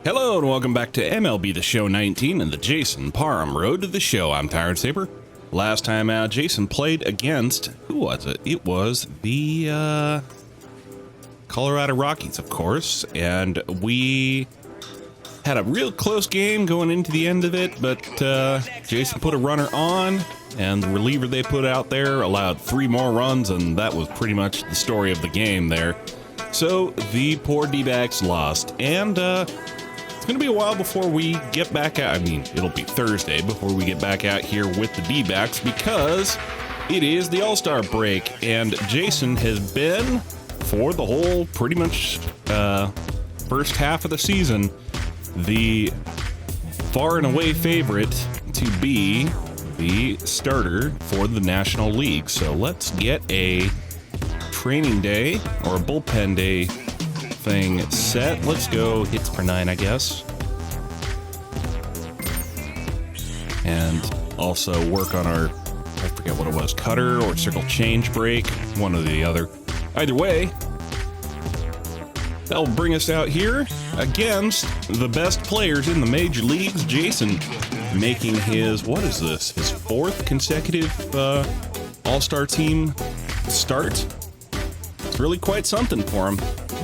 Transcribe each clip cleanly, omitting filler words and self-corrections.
Hello and welcome back to MLB The Show 19 and the Jason Parham Road to the Show. I'm Tired Saber. Last time out, Jason played against, who was it? It was the Colorado Rockies, of course, and we had a real close game going into the end of it, but Jason put a runner on, and the reliever they put out there allowed 3 more runs, and that was pretty much the story of the game there. So the poor D-backs lost, and it's going to be a while before we get back out. I mean, it'll be Thursday before we get back out here with the D-backs because it is the All-Star break, and Jason has been, for the whole pretty much first half of the season, the far and away favorite to be the starter for the National League. So let's get a training day or a bullpen day thing set. Let's go hits per 9, I guess. And also work on our, I forget what it was, cutter or circle change break, one or the other. Either way, that'll bring us out here against the best players in the major leagues. Jason making his, what is this, his 4th consecutive All-Star team start. It's really quite something for him.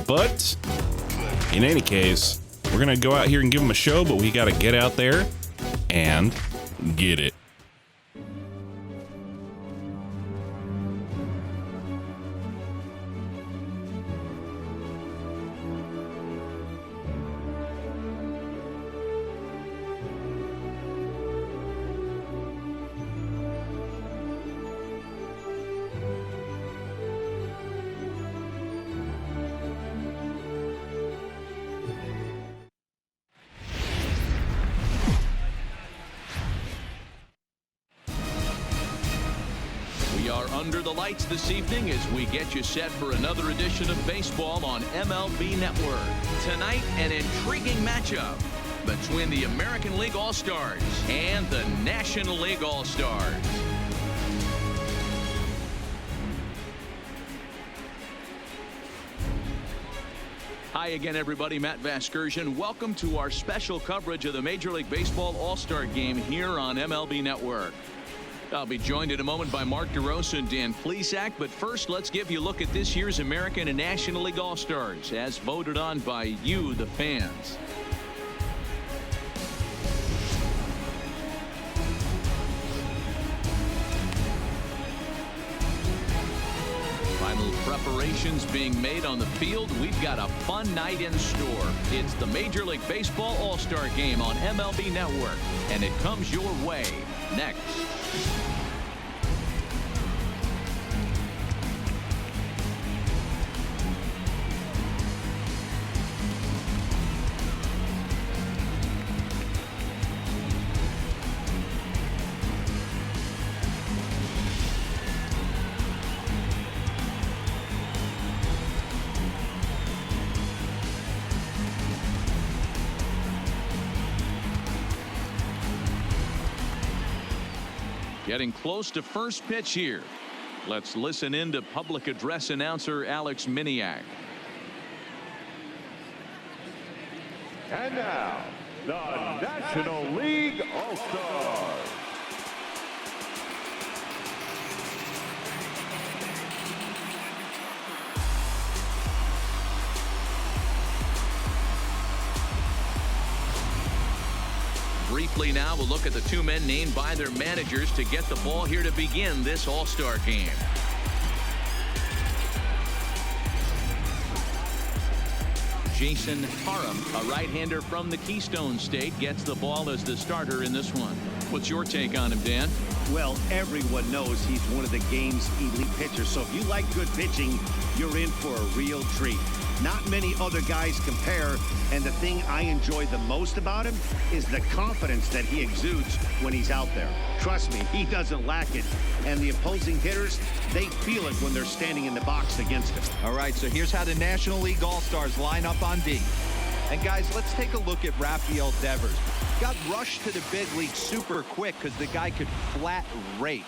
But in any case, we're going to go out here and give him a show, but we got to get out there and get it. Under the lights this evening as we get you set for another edition of baseball on MLB Network. Tonight, an intriguing matchup between the American League All-Stars and the National League All-Stars. Hi again, everybody. Matt Vasgersian. Welcome to our special coverage of the Major League Baseball All-Star Game here on MLB Network. I'll be joined in a moment by Mark DeRosa and Dan Plesac, but first let's give you a look at this year's American and National League All-Stars as voted on by you, the fans. Final preparations being made on the field. We've got a fun night in store. It's the Major League Baseball All-Star Game on MLB Network, and it comes your way next. Getting close to first pitch here. Let's listen in to public address announcer Alex Miniak. And now, the National League All-Stars. Briefly now, we'll look at the 2 men named by their managers to get the ball here to begin this All-Star game. Jason Parham, a right-hander from the Keystone State, gets the ball as the starter in this one. What's your take on him, Dan? Well, everyone knows he's one of the game's elite pitchers, so if you like good pitching, you're in for a real treat. Not many other guys compare, and the thing I enjoy the most about him is the confidence that he exudes when he's out there. Trust me, he doesn't lack it, and the opposing hitters, they feel it when they're standing in the box against him. All right, so here's how the National League All-Stars line up on D. And guys, let's take a look at Rafael Devers. Got rushed to the big league super quick because the guy could flat rake.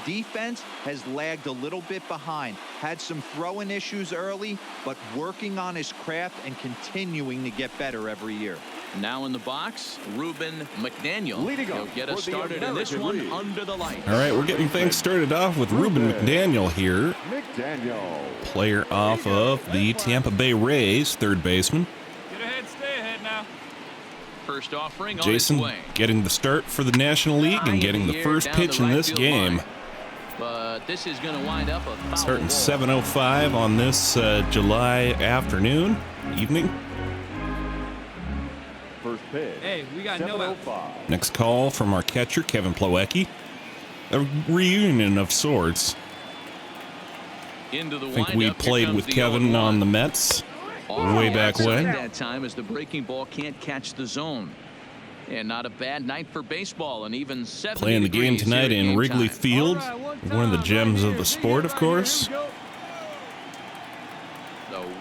Defense has lagged a little bit behind. Had some throwing issues early, but working on his craft and continuing to get better every year. Now in the box, Ruben McDaniel. Leading He'll off get for us the started in this one American League. under the lights. All right, we're getting things started off with Ruben McDaniel here. McDaniel. Player off of the Tampa Bay Rays, third baseman. Get ahead, stay ahead now. First offering on Jason its way. getting the start for the National League and getting the first pitch in this game. But this is going to wind up a foul Starting ball. 7:05 on this July afternoon, evening. First pitch. Hey, we got no outs. 7:05. Next call from our catcher, Kevin Plawecki. A reunion of sorts. Into the I think we windup. Here played comes with the Kevin 0-1. on the Mets Off way the back outside when. That time as the breaking ball can't catch the zone. And not a bad night for baseball, and even 70 Playing the game degrees tonight here at in game Wrigley time. Field, one of the gems of the sport, of course. The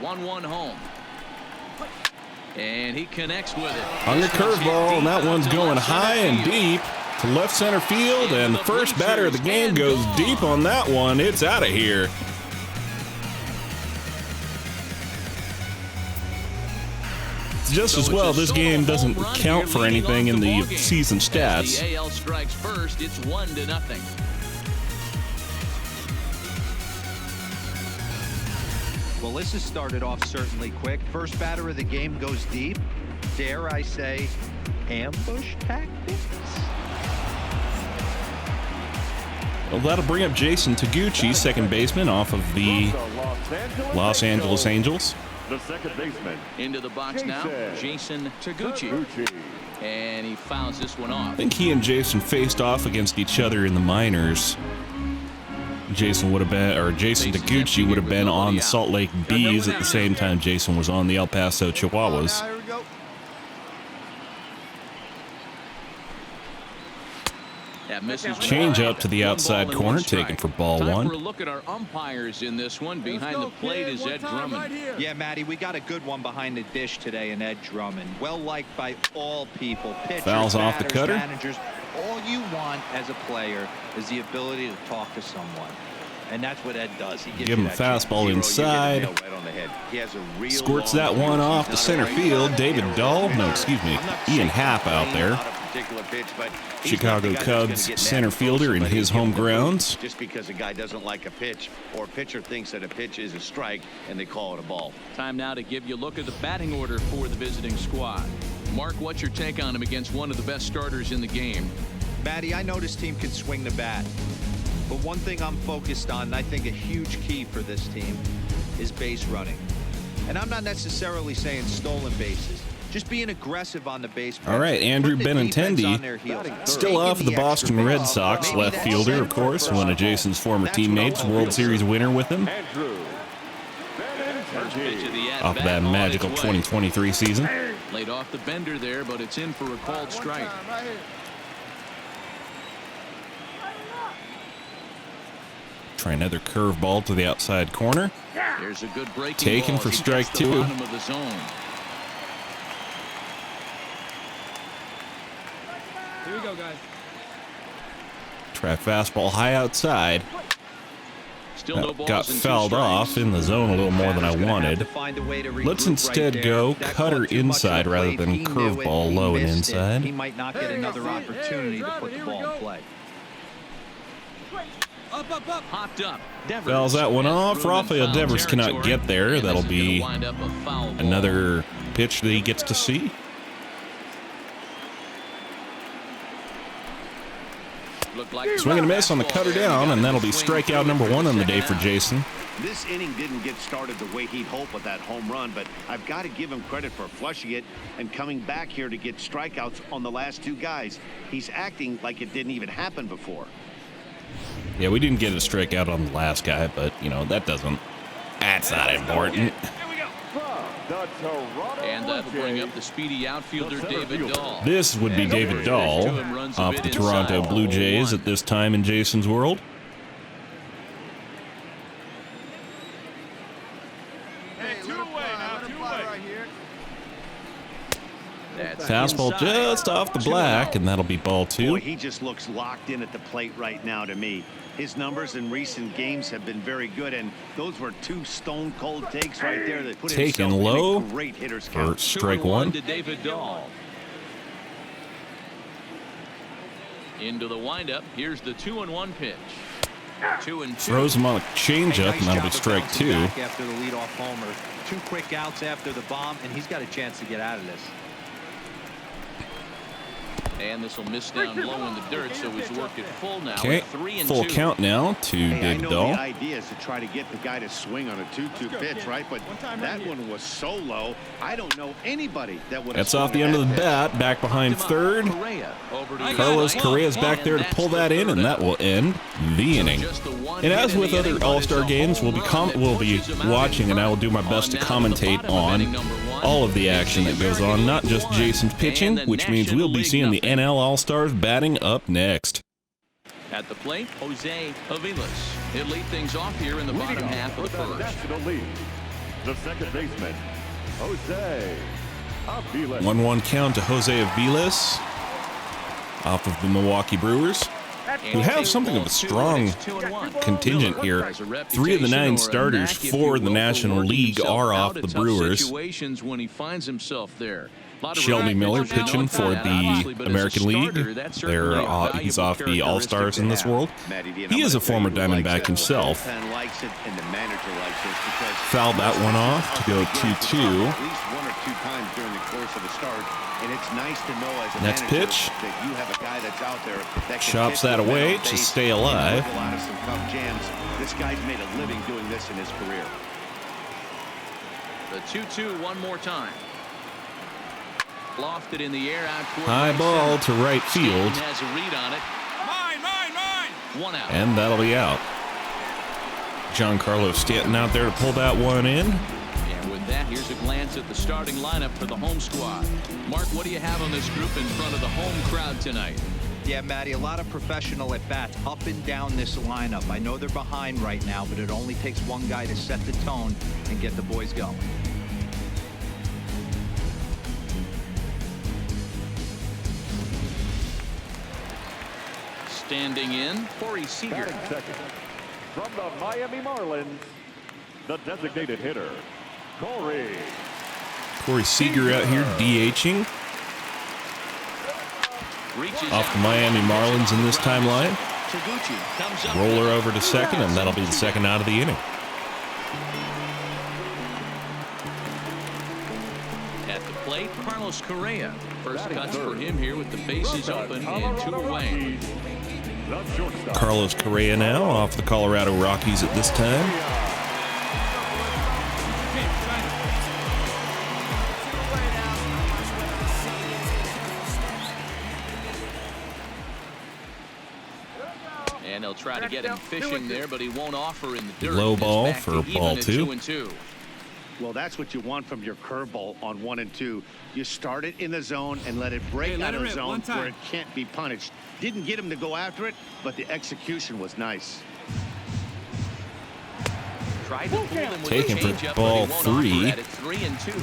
1-1 home. And he connects with it. On the This one's hit curveball, and that deep one's into going left high center and field. deep to left center field, and the first batter of the game goes deep on that one. It's out of here. Just as well, this game doesn't count for anything in the season As stats. the AL strikes first, it's 1-0. Well, this has started off certainly quick. First batter of the game goes deep. Dare I say, ambush tactics? Well, that'll bring up Jason Taguchi, second baseman off of the Los Angeles Angels. The second baseman. Into the box now, Jason Taguchi. And he fouls this one I off. think he and Jason faced off against each other in the minors. Jason Taguchi would have been on the Salt Lake Bees at the same time Jason was on the El Paso Chihuahuas. Here we go. That misses. Change up to the One outside ball and corner, one strike. taken for ball Time one. for a look at our umpires in this one. Behind the plate is Ed Drummond. Yeah, Matty, we got a good one behind the dish today in Ed Drummond. Well liked by all people. Pitchers, Fouls off the batters, cutter. managers. All you want as a player is the ability to talk to someone. And that's what Ed does. He gives Give you him a that chance. fastball Zero, inside. you hit the nail right on the head. He has a real Squirts long that one fuse. off He's to not center a field. right David hitter. Dahl, no, excuse me, I'm not Ian saying Happ out he's there. not a particular pitch, but he's Chicago not the guy that's gonna Cubs get center mad fielder in somebody his and give home him the boot. grounds. Just because a guy doesn't like a pitch or a pitcher thinks that a pitch is a strike and they call it a ball. Time now to give you a look at the batting order for the visiting squad. Mark, what's your take on him against one of the best starters in the game? Matty, I know this team can swing the bat. But one thing I'm focused on, and I think a huge key for this team, is base running. And I'm not necessarily saying stolen bases. Just being aggressive on the base. All right, Andrew Put the defense Benintendi, on their heels. still off of the Boston Red Sox, left fielder, of course, one of Jason's former teammates, World Series winner with him, Andrew. First pitch of the at-bat off of that on magical its way. 2023 season. Laid off the bender there, but it's in for a called strike. Try another curveball to the outside corner. There's a good breaking Taken ball for as he strike gets the two. bottom of the zone. Here we go, guys. Try fastball high outside. Still no That balls got and two fouled strikes. off in the zone a little more than I wanted. Let's instead go cutter inside rather than curveball low and inside. He might not get another opportunity to put the ball in play. Up, up, up. Popped up. Devers Fouls that one has off. through in Rafael foul Devers cannot territory, get there. and this That'll is gonna be wind up a foul ball. another pitch that he gets to see. Looked like Swing and a miss on the cutter down, and that'll be strikeout number one on the day for Jason. This inning didn't get started the way he'd hoped with that home run, but I've got to give him credit for flushing it and coming back here to get strikeouts on the last two guys. He's acting like it didn't even happen before. Yeah, we didn't get a strikeout on the last guy, but, you know, that's not important. And that'll bring up the speedy outfielder David Dahl. This would be David Dahl off the Toronto Blue Jays at this time in Jason's world. That's Fastball inside. just off the black, and that'll be ball two. Boy, he just looks locked in at the plate right now to me. His numbers in recent games have been very good, and those were two stone-cold takes right there that put Taken himself in low a great hitter's for count. strike 2-1 one. to David Dahl. Into the windup. Here's the 2-1 pitch. 2-2. Throws him on a changeup, and that'll be strike 2. After the leadoff homer, 2 quick outs after the bomb, and he's got a chance to get out of this. And this will miss down low in the dirt, so he's worked it full now. Okay, at 3-2. full count now to Hey, I Dig know Dahl. the idea is to try to get the guy to swing on a 2-2 pitch, right? But that one was so low, I don't know anybody that would have. That's off the end of the bat, back behind third. Correa over to Carlos Correa's back there to pull that in, and that will end the inning. And as with other All-Star games, we'll be watching, and I will do my best to commentate on all of the action that goes on, not just Jason's pitching, which means we'll be seeing the NL All-Stars batting up next. At the plate, Jose Aviles. He'll lead things off here in the bottom half of the With the first. National League, the second baseman, Jose Aviles. 1-1 count to Jose Aviles off of the Milwaukee Brewers, who have something of a strong contingent here. 3 of the 9 starters for the National League are off the Brewers. When he finds himself there. Shelby Miller pitching for the American League. He's off the All-Stars in this world. He is a former Diamondback himself. Fouled that one off to go 2-2. At least 1 or 2 times during the course of a start, and it's nice to know as a Next manager pitch. that you have a guy that's out there that can Chops hit that the men away on to base stay and alive. wiggle out of some tough jams. This guy's made a living doing this in his career. The 2-2 one more time. Lofted in the air out toward High right ball center. to right field, Stanton has a read on it. Mine. 1 out. and that'll be out. Giancarlo Stanton out there to pull that one in. And with that, here's a glance at the starting lineup for the home squad. Mark, what do you have on this group in front of the home crowd tonight? Yeah, Matty, a lot of professional at-bats up and down this lineup. I know they're behind right now, but it only takes one guy to set the tone and get the boys going. Standing in, Corey Seager. Batting second, from the Miami Marlins, the designated hitter, Corey Seager out here DHing Reaches off out. the Miami Marlins in this timeline. Taguchi comes up. Roller over to second, and that'll be the second out of the inning. At the plate, Carlos Correa. First cuts for him here with the bases open and 2 away. the shortstop. Carlos Correa now off the Colorado Rockies at this time. And they'll try to get him fishing there, but he won't offer in the dirt. Low It's ball back for to even ball at 2. 2-2. Well, that's what you want from your curveball on 1 and 2. You start it in the zone and let it break out of the zone where it can't be punished. Didn't get him to go after it, but the execution was nice. Tried to fool him with Taken a for changeup, ball but he won't 3. offer at it. 3-2.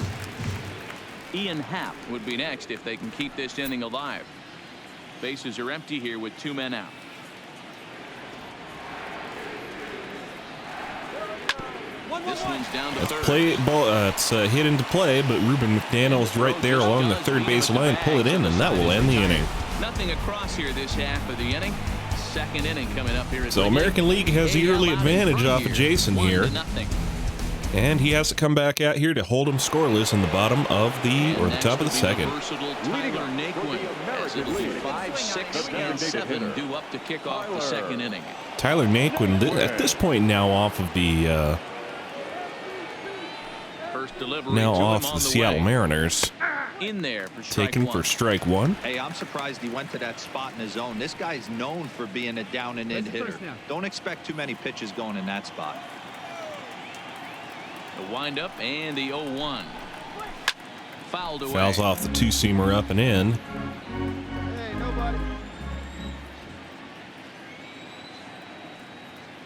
Ian Happ would be next if they can keep this inning alive. Bases are empty here with 2 men out. This one's down to third. It's hit into play, but Ruben McDaniel's right there along the third base line. Pull it in, and that will end the inning. Nothing across here this half of the inning. Second inning coming up here. So American League has the early advantage off of Jason here. 1-0. And he has to come back out here to hold him scoreless in the bottom of the, or the top of the second. Versatile Tyler Naquin, as it'll be 5, 6, and 7 due up to kick off the second inning. Tyler Naquin, at this point now off of the, First delivery now to him off on the the Seattle way. Mariners. In there for strike Taken 1. for strike 1. Hey, I'm surprised he went to that spot in his zone. This guy's known for being a down and in hitter. Don't expect too many pitches going in that spot. The windup and the 0-1. Fouled away. Fouls off the 2-seamer up and in.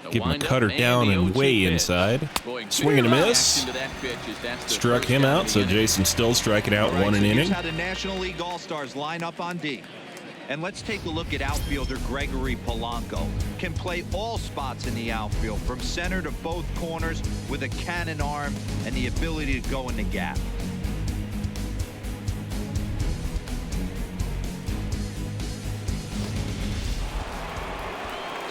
The Give him a windup cutter and down the and 0-2 way pitch. inside. Boy, good Swing and a miss. reaction to that pitch as that's the Struck first him out out, of so the inning. Jason still striking out All right, 1 so an here's inning. how the National League All-Stars line up on D. And let's take a look at outfielder Gregory Polanco. Can play all spots in the outfield, from center to both corners, with a cannon arm and the ability to go in the gap.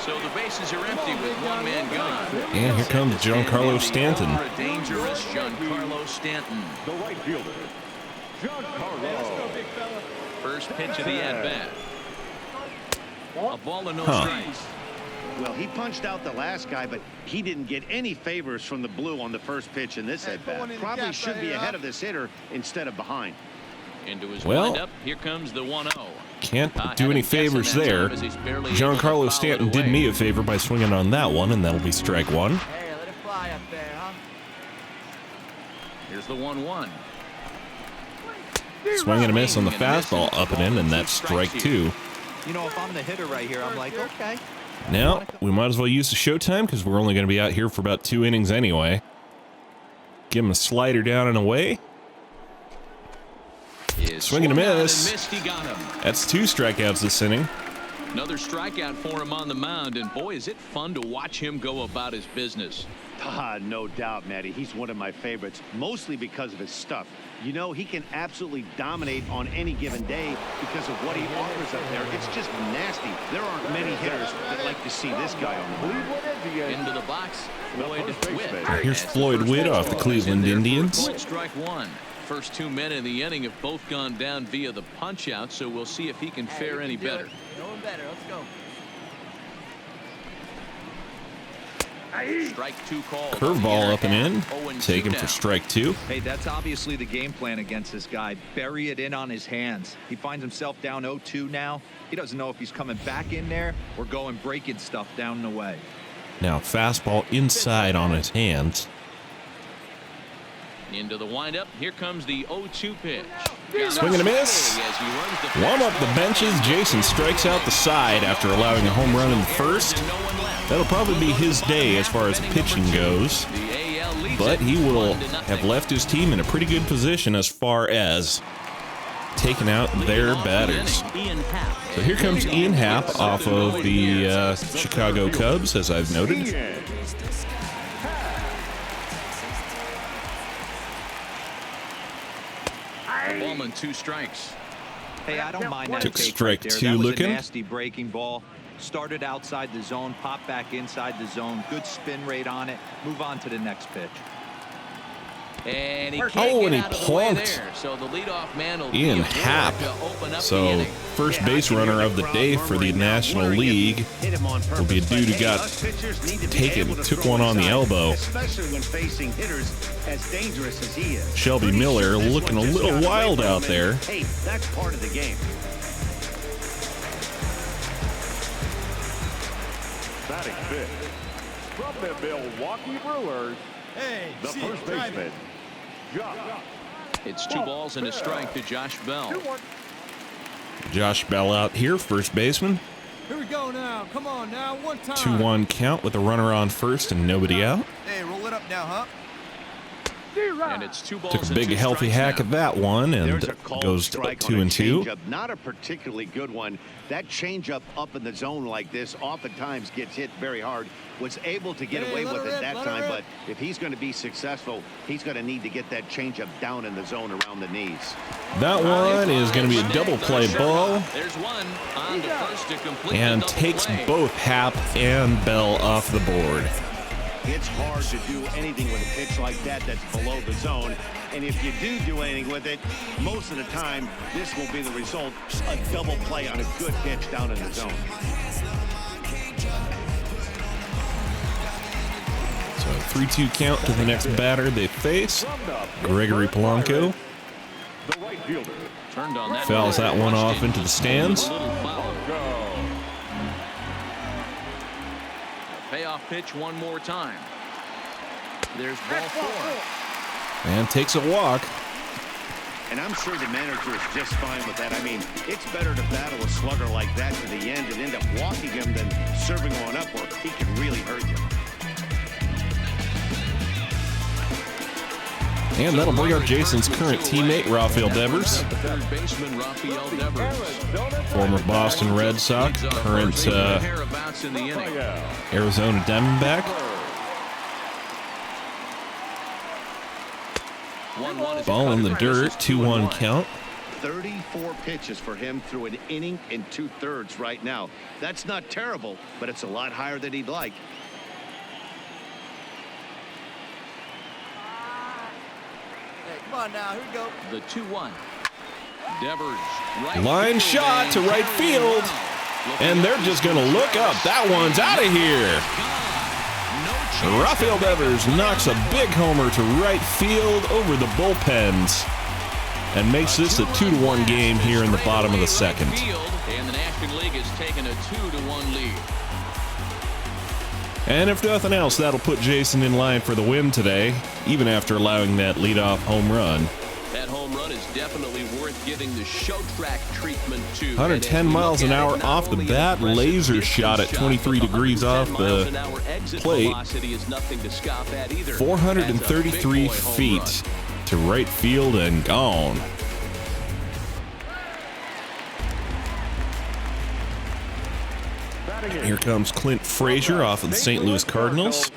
So the bases are empty with one man gone. And here comes Giancarlo Stanton. A dangerous Giancarlo Stanton. The right fielder, Giancarlo. First pitch of the at-bat. A ball and no strikes. Well, he punched out the last guy, but he didn't get any favors from the blue on the first pitch in this at-bat. Probably should be ahead of this hitter instead of behind. Into his Well, windup. Here comes the 1-0. Can't do any favors there. Giancarlo Stanton did me a favor by swinging on that one, and that'll be strike one. Hey, let it fly up there, huh? Here's the 1-1. Swing and a miss on the fastball, up and in, and that's strike two. You know, if I'm the hitter right here, I'm like, okay. Now, we might as well use the showtime because we're only going to be out here for about 2 innings anyway. Give him a slider down and away. Swing and a miss. He got him. That's 2 strikeouts this inning. Another strikeout for him on the mound, and boy, is it fun to watch him go about his business. No doubt, Matty. He's one of my favorites, mostly because of his stuff. You know, he can absolutely dominate on any given day because of what he offers up there. It's just nasty. There aren't many hitters that like to see this guy on the mound. Into the box, Floyd Witt. Here's Floyd Witt off the Cleveland Indians. Strike one. First 2 men in the inning have both gone down via the punch out, so we'll see if he can fare any better. Going better. Let's go. Strike 2 call. Curveball up and in. Take him for strike 2. Hey, that's obviously the game plan against this guy. Bury it in on his hands. He finds himself down 0-2 now. He doesn't know if he's coming back in there or going breaking stuff down and away. Now, fastball inside on his hands. Into the windup. Here comes the 0-2 pitch. Swing and a miss. Warm up the benches. Jason strikes out the side after allowing a home run in the first. That'll probably be his day as far as pitching goes. But he will have left his team in a pretty good position as far as taking out their batters. So here comes Ian Happ off of the Chicago Cubs, as I've noted. Ball and 2 strikes. Hey, I don't mind that. Took take strike right there. 2 That was looking. a nasty breaking ball. Started outside the zone, popped back inside the zone. Good spin rate on it. Move on to the next pitch. And he can't and get he out of the way plunked there. So the leadoff man will Ian be Happ. to open up the So inning. first base runner of the day for the National League will be a dude who got took one on the elbow. Especially when facing hitters as dangerous as he is. Shelby Miller looking a little wild out there. Hey, that's part of the game. Batting fifth, from the Milwaukee Brewers, the first baseman, Josh. It's 2 balls and a strike to Josh Bell. Josh Bell out here, first baseman. Here we go now. Come on now. One time. 2-1 count with a runner on first and nobody out. Hey, roll it up now, huh? And it's 2 balls Took a and big 2 healthy strikes hack now. at that one and There's a called goes strike 2 on a and 2. changeup. Not a particularly good one. That changeup up in the zone like this oftentimes gets hit very hard. Was able to get away with it that time, but if he's going to be successful, he's going to need to get that changeup down in the zone around the knees. That one is going to be a double play ball There's one on to first to complete and the double takes play. both Happ and Bell off the board. It's hard to do anything with a pitch like that that's below the zone. And if you do anything with it, most of the time, this will be the result, a double play on a good pitch down in the zone. So 3-2 count to the next batter they face. Gregory Polanco The right fielder, Turned on that fouls that one off Rushed into the stands. A little foul. go. Payoff pitch one more time. There's ball 4. And takes a walk. And I'm sure the manager is just fine with that. I mean, it's better to battle a slugger like that to the end and end up walking him than serving one up where he can really hurt you. And that'll bring up Jason's current teammate, Rafael Devers. Third baseman Rafael Devers. Former Boston Red Sox, current Thereabouts in the inning. Arizona Diamondback. 1-1 is Ball in the cut. dirt, 2-1 count. 34 pitches for him through an inning and 2/3 right now. That's not terrible, but it's a lot higher than he'd like. Hey, come on now. Here we go. The 2-1. Devers. Right Line field, shot and to right carrying field. around. And they're just going to look up. That one's out of here. Rafael Devers knocks a big homer to right field over the bullpens and makes this a 2-1 game here in the bottom of the second. And the National League has taken a 2-1 lead. And if nothing else, that'll put Jason in line for the win today, even after allowing that leadoff home run. That home run is definitely worth giving the show track treatment to. 110 miles an hour off the bat, laser shot at 23 degrees off the plate. 433 feet to right field and gone. Here comes Clint Frazier off of the St. Louis Cardinals.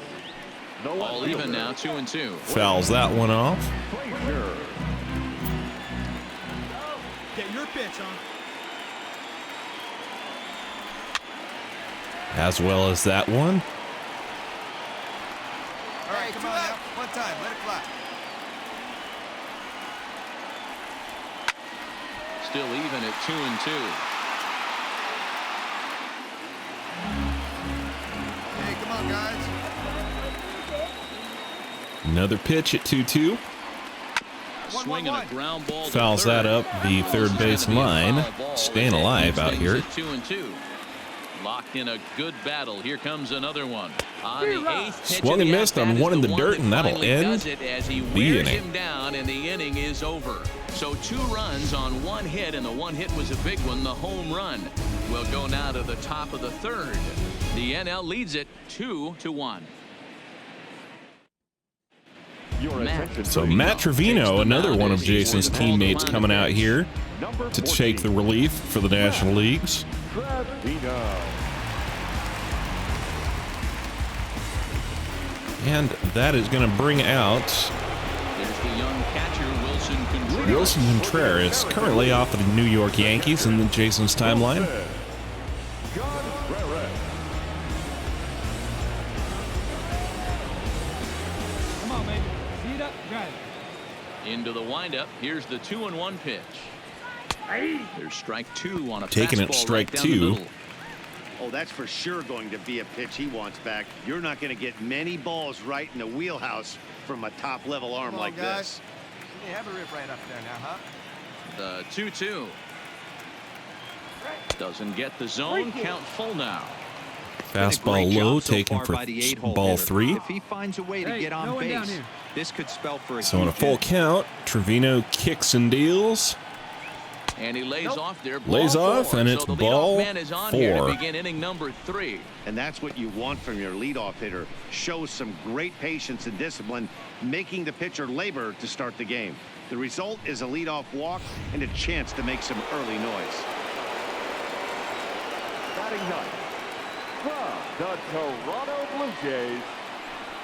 All even now, 2-2. Fouls that one off. Get your pitch on. As well as that one. All right, come on now. One time. Let it fly. Still even at 2-2. Hey, come on, guys. Another pitch at 2-2. Swinging a ground ball. Fouls that up the third base line. Staying alive out here. 2-2. Locked in a good battle. Here comes another one. On the 8th pitch Swung and missed on one in the dirt, and that'll end the inning. Him down, and the inning is over. So 2 runs on 1 hit, and the 1 hit was a big one, the home run. We'll go now to the top of the 3rd. The NL leads it 2-1. So Matt Trevino, another one of Jason's teammates, coming out here to take the relief for the National Leagues. And that is going to bring out There's the young catcher, Wilson Contreras, currently off of the New York Yankees in Jason's timeline. Come on, baby. Speed up. Drive. Into the windup. Here's the 2-1 pitch. There's strike 2 on a Taking it fastball strike right down the 2. middle. Oh, that's for sure going to be a pitch he wants back. You're not going to get many balls right in the wheelhouse from a top-level arm like this. You have a rip right up there now, huh? The 2-2. Doesn't get the zone. Count full now. Fastball low, taken for ball 3. If he finds a way to get on base, this could spell for a So on a full count, Trevino kicks and deals. And he lays off there. Lays off, and it's so the ball leadoff man is on here 4. to begin inning number 3. And that's what you want from your leadoff hitter. Shows some great patience and discipline, making the pitcher labor to start the game. The result is a leadoff walk and a chance to make some early noise. Batting ninth from the Toronto Blue Jays,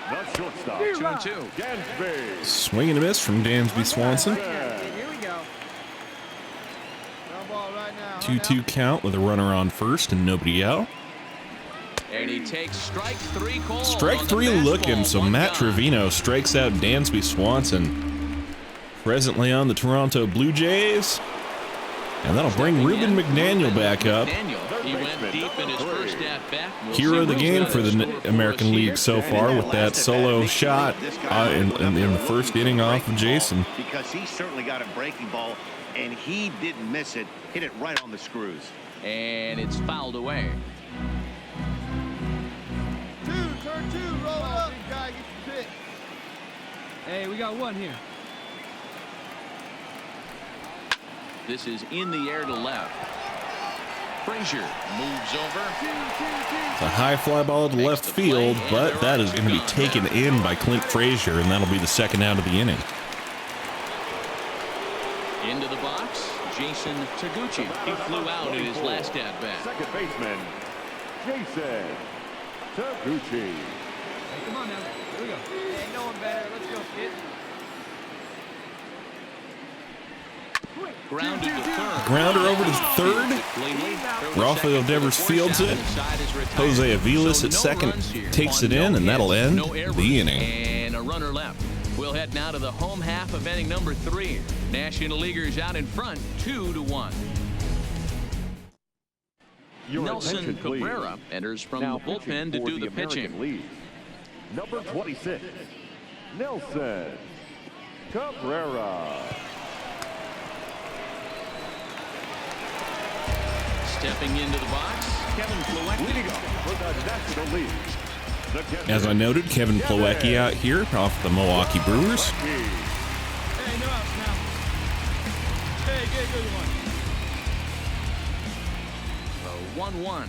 the shortstop, 2-2. Dansby. Swing and a miss from Dansby Swanson. Here we go. Ground ball right now. 2-2 count with a runner on first and nobody out. And he takes strike 3 call. Strike on the 3 looking, fastball, so 1 Matt gone. Trevino strikes out Dansby Swanson. Presently on the Toronto Blue Jays. And that'll bring Ruben McDaniel back up. He went deep in his first at-bat. We'll Hero see of the who's game got for a the score for American us League here. so far with that solo shot in the first inning off of Jason. Because he certainly got a breaking ball, and he didn't miss it. Hit it right on the screws. And it's fouled away. Turn 2, roll up. Big guy, get the pitch. Hey, we got 1 here. This is in the air to left. Frazier moves over. It's a high fly ball to left field, but that is going to be taken in by Clint Frazier, and that'll be the second out of the inning. Into the box, Jason Taguchi. He flew out in his last at-bat. Second baseman, Jason Taguchi. Hey, come on now. Here we go. Ain't no one better. Let's go, kid. Grounded to third. Grounder over to third. Rafael Devers fields it. Jose Aviles at second takes it in, and that'll end the inning. And a runner left. We'll head now to the home half of inning number 3. National Leaguers out in front, 2-1. Nelson Cabrera enters from the bullpen to do the pitching. League. Number 26, Nelson Cabrera. Stepping into the box, Kevin Leading Plawecki. up for the National League. As I noted, Kevin Plawecki out here off the Milwaukee Brewers. Hey, no outs now. Hey, get a good one. 1-1.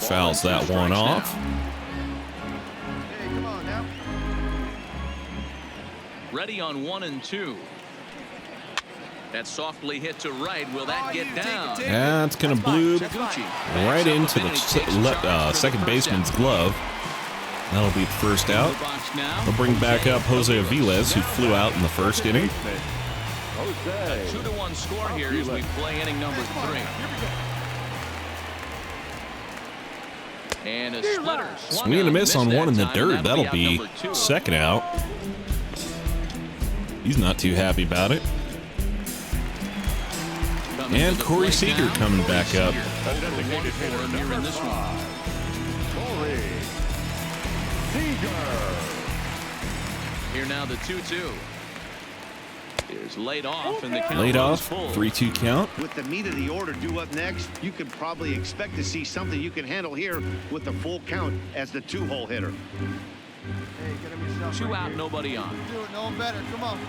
Fouls that one off. Hey, come on now. Ready on 1 and 2. That softly hit to right. Will that get down? That's going to bloop Taguchi. right into the second baseman's glove. That'll be the first out. They'll bring back up Jose Aviles, who flew out in the first inning. Jose. 2-1 score here as we play inning number 3. And a splitter. Swing and a miss on one in the dirt. That'll be second out. He's not too happy about it. And Corey Seager coming back up. Designated hitter number 5, Corey Seager. Here now the 2-2. Here's laid off, and the count Laid runs off, full. 3-2 count. With the meat of the order due up next, you can probably expect to see something you can handle here with the full count as the 2-hole hitter. Hey, get him yourself. 2 right out, here. nobody on. Do it, no one better. Come on.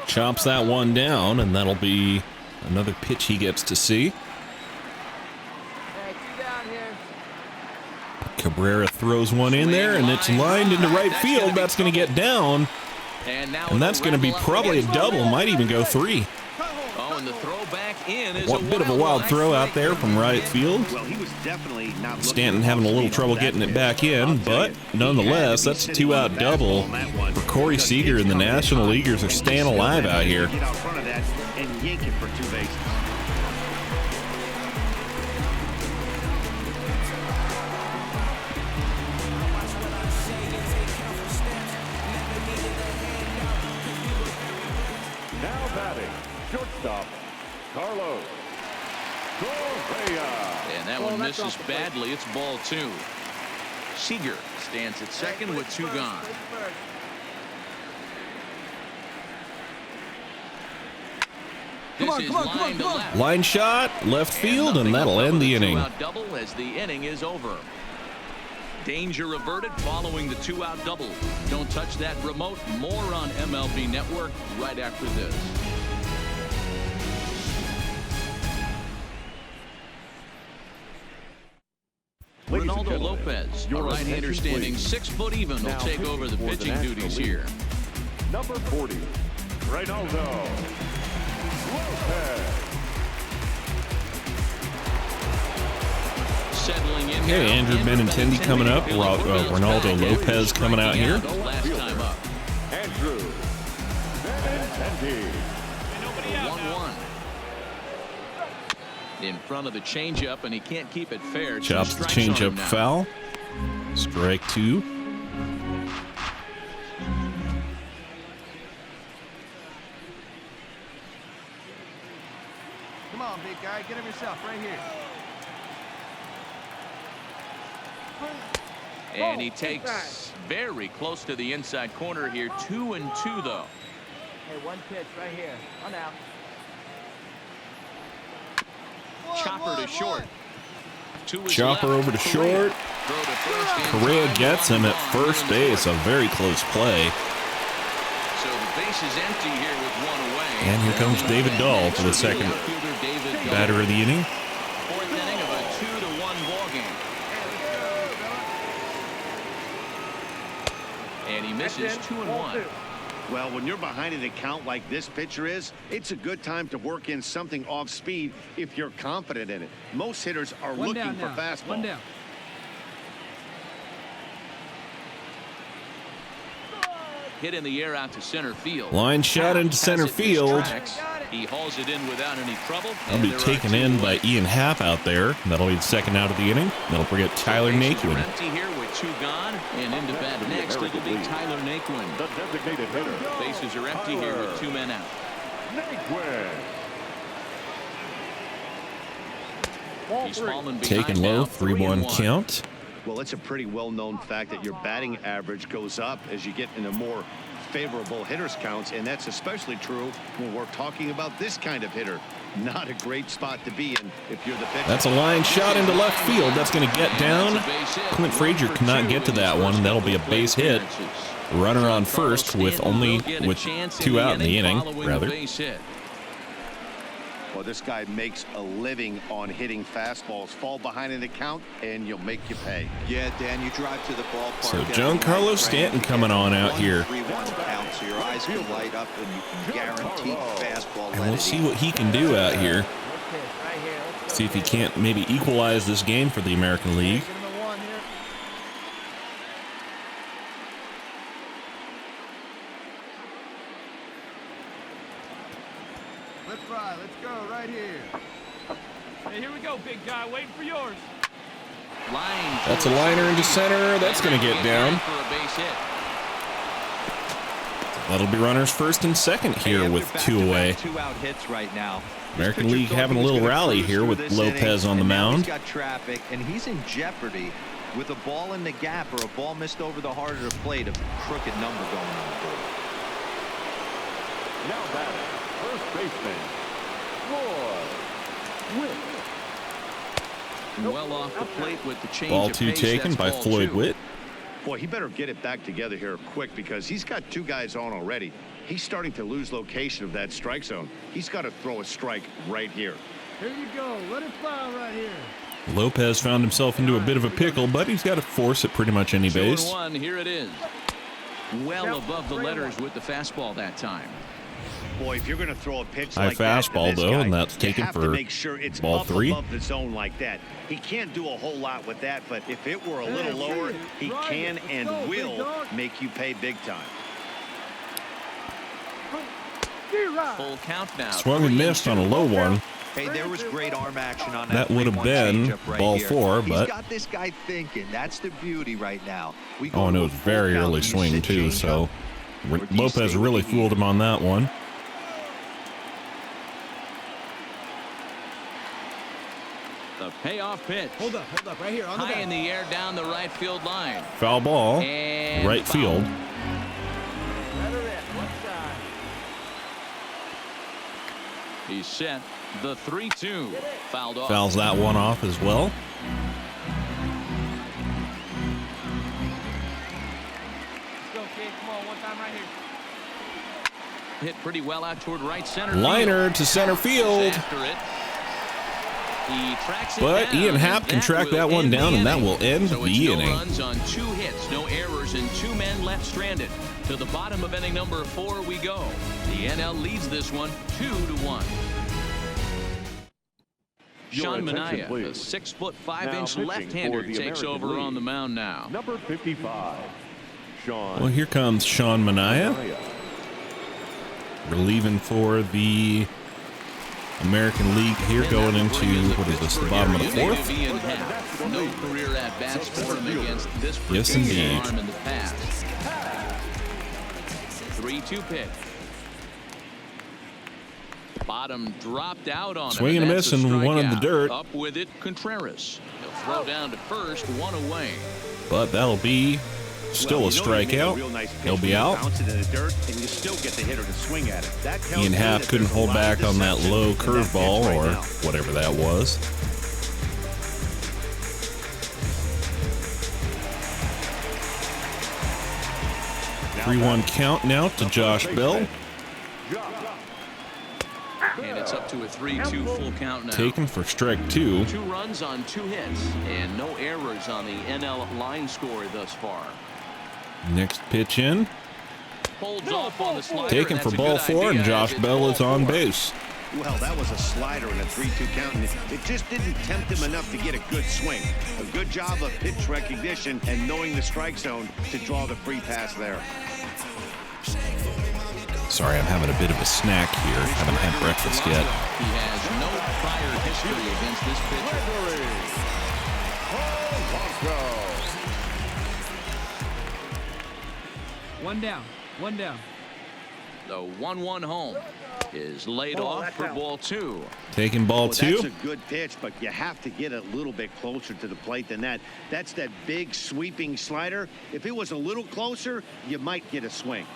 Chops that one down, and that'll be another pitch he gets to see. Hey, two down here. Cabrera throws one in there, and it's lined into right field. That's going to get down, and that's going to be probably a double. Might even go 3. Oh, and the throw back in is What bit of a wild throw out there from right field. Well, he was definitely not looking Stanton having a little trouble getting it back in, but nonetheless, that's a 2-out double for Corey Seager, and the National Leaguers are staying alive out here. Get out front of that and yank it for 2 bases. Now batting, shortstop, Carlos Correa. And that one misses badly. It's ball 2. Seager stands at second with 2 gone. This is line to left. Line shot, left field, and that'll end the inning. 2-out double as the inning is over. Danger averted following the 2-out double. Don't touch that remote. More on MLB Network right after this. Ladies and Ronaldo gentlemen, Lopez, a your right-hander attention, standing please. 6 foot even, will Now take pitching over the for the pitching National duties League. here. Number 40, Ronaldo Lopez. Settling in. Okay, now, Andrew Benintendi coming up. Ronaldo Lopez coming out here. Last time up. Andrew Benintendi. 1-1. In front of the changeup, and he can't keep it fair. 2 Chops the strikes on him changeup now. foul. Strike 2. Come on, big guy. Get him yourself right here. And he takes very close to the inside corner here. 2-2 though. Hey, one pitch right here. One out. Chopper to short. 2 is Chopper left. over to Correa. short. Throw to first in Correa time. gets him at Gone. first Runner in base. A scoring. very close play. So the base is empty here with 1 away. And here comes David Dahl for the second Outfielder David Dahl. batter of the inning. 4th inning of a 2-1 ball game. And he misses 2-1. Well, when you're behind an account like this pitcher is, it's a good time to work in something off speed if you're confident in it. Most hitters are One looking down for now. fastball. One down. hit in the air out to center field. Line shot into center field. He hauls it in without any trouble. That'll be taken in by Ian Happ out there. That'll be the second out of the inning. That'll bring it Tyler Naquin. Empty here with 2 gone, and into bat next it'll be Tyler Naquin. The designated hitter. Bases are empty here with 2 men out. Naquin. He's fallen behind Taken low, now, 3-1 3-1. count. Well, it's a pretty well-known fact that your batting average goes up as you get into more favorable hitters counts, and that's especially true when we're talking about this kind of hitter. Not a great spot to be in if you're the pitcher. That's a line shot into left field. That's going to get down. Clint Frazier cannot get to that one. That'll be a base hit. Runner on first with 2 out in the inning, rather. Well, this guy makes a living on hitting fastballs. Fall behind in the count, and you'll make you pay. Yeah, Dan, you drive to the ballpark. So Giancarlo Stanton coming on out here. 3-1 count, so your eyes can light up and you can guarantee fastball. And we'll see what he can do out here. See if he can't maybe equalize this game for the American League. Let's go right here. Hey, here we go, big guy. Waiting for yours. That's a liner into center. That's going to get down. That'll be runners first and second here with 2 away. 2-out hits right now. American League having a little rally here with Lopez on the mound. He's got traffic, and he's in jeopardy with a ball in the gap or a ball missed over the heart of the plate. A crooked number going on the board. Now batting, first baseman, Floyd Witt. Well off the plate with the change Ball of 2 pace. taken That's by ball Floyd 2. Witt. Boy, he better get it back together here quick because he's got 2 guys on already. He's starting to lose location of that strike zone. He's got to throw a strike right here. Here you go. Let it fly right here. Lopez found himself into a bit of a pickle, but he's got to force at pretty much any base. 2-1, here it is. Well above the letters with the fastball that time. Boy, if you're going to throw a pitch High like that fastball, to this though, guy, and that's you taken have to for make sure it's ball up 3. above the zone like that. He can't do a whole lot with that, but if it were a little lower, he can and will make you pay big time. Full count now. Swung and missed on a low one. Hey, there was great arm action on That would have 3-1 been changeup right ball here. 4, He's but got this guy thinking. That's the beauty right now. We go oh, and it to was a full very count. early You swing sit too. changeup, So or do you Lopez stay really with the fooled him on that one. The payoff pitch. Hold up, right here on the High back. in the air down the right field line. Foul ball, And right foul. field. He's set. The 3-2. Fouled off. Fouls that one off as well. Let's go, kid. Come on, one time right here. Hit pretty well out toward right center. Liner field. to center field. After it. He tracks it But down, Ian Happ and can that track will that one end down, the and that inning. will end So the it's inning. No runs on 2 hits, no errors, and 2 men left stranded. To the bottom of inning number 4 we go. The NL leads this one 2-1. Sean Manaea, the 6'5" Now left-hander, pitching for the takes American over on League. the mound now. Number 55, Sean. Well, here comes Sean Manaea, relieving for the American League here, going into, what is this, the bottom of the 4th? Ian Happ. No career at-bats for him against this Yes, particular indeed. arm in the past. 3-2 pitch. Bottom dropped out on him. Swing and a miss, and one in the dirt. Up with it, Contreras. He'll throw down to first, 1 away. But that'll be still a strikeout. He'll be out. Bounce it in the dirt, and you still get the hitter to swing at it. That tells Ian me Happ that couldn't there's a hold lot of back on that deception low in that curveball pitch right or now. whatever that was. Now 3-1 count now to Josh Bell. And it's up to a 3-2 full count now. Taken for strike 2. 2 runs on 2 hits, and no errors on the NL line score thus far. Next pitch in. Holds off on the slider. Taken and for that's a ball good 4, idea, and as Josh it's Bell ball is on 4. base. Well, that was a slider and a 3-2 count, and it just didn't tempt him enough to get a good swing. A good job of pitch recognition and knowing the strike zone to draw the free pass there. Sorry, I'm having a bit of a snack here. Haven't had breakfast yet. He has no prior history against this pitcher. One down. One down. The 1-1 home is laid off for ball 2. Taking ball 2. That's a good pitch, but you have to get a little bit closer to the plate than that. That's that big sweeping slider. If it was a little closer, you might get a swing.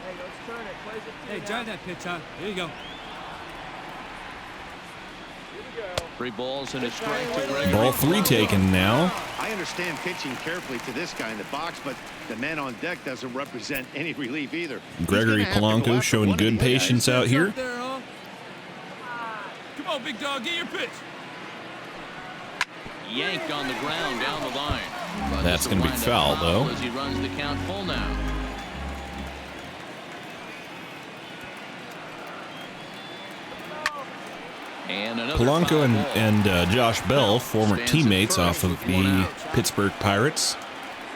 Hey, let's turn it. Plays it to Hey, you drive now. that pitch, huh? Here you go. Here we go. 3 balls and a strike to Gregory. Ball 3 taken now. I understand pitching carefully to this guy in the box, but the man on deck doesn't represent any relief either. He's Gregory gonna have to go Polanco after showing one of good these guys. patience out here. Up there, huh? Come on, big dog, get your pitch. Yanked on the ground down the line. But That's this gonna be will wind up foul, foul though. As he runs the count full now. And another Polanco foul and, ball. and Josh Bell, former Stands at teammates first off of with 1 the out. Pittsburgh Pirates.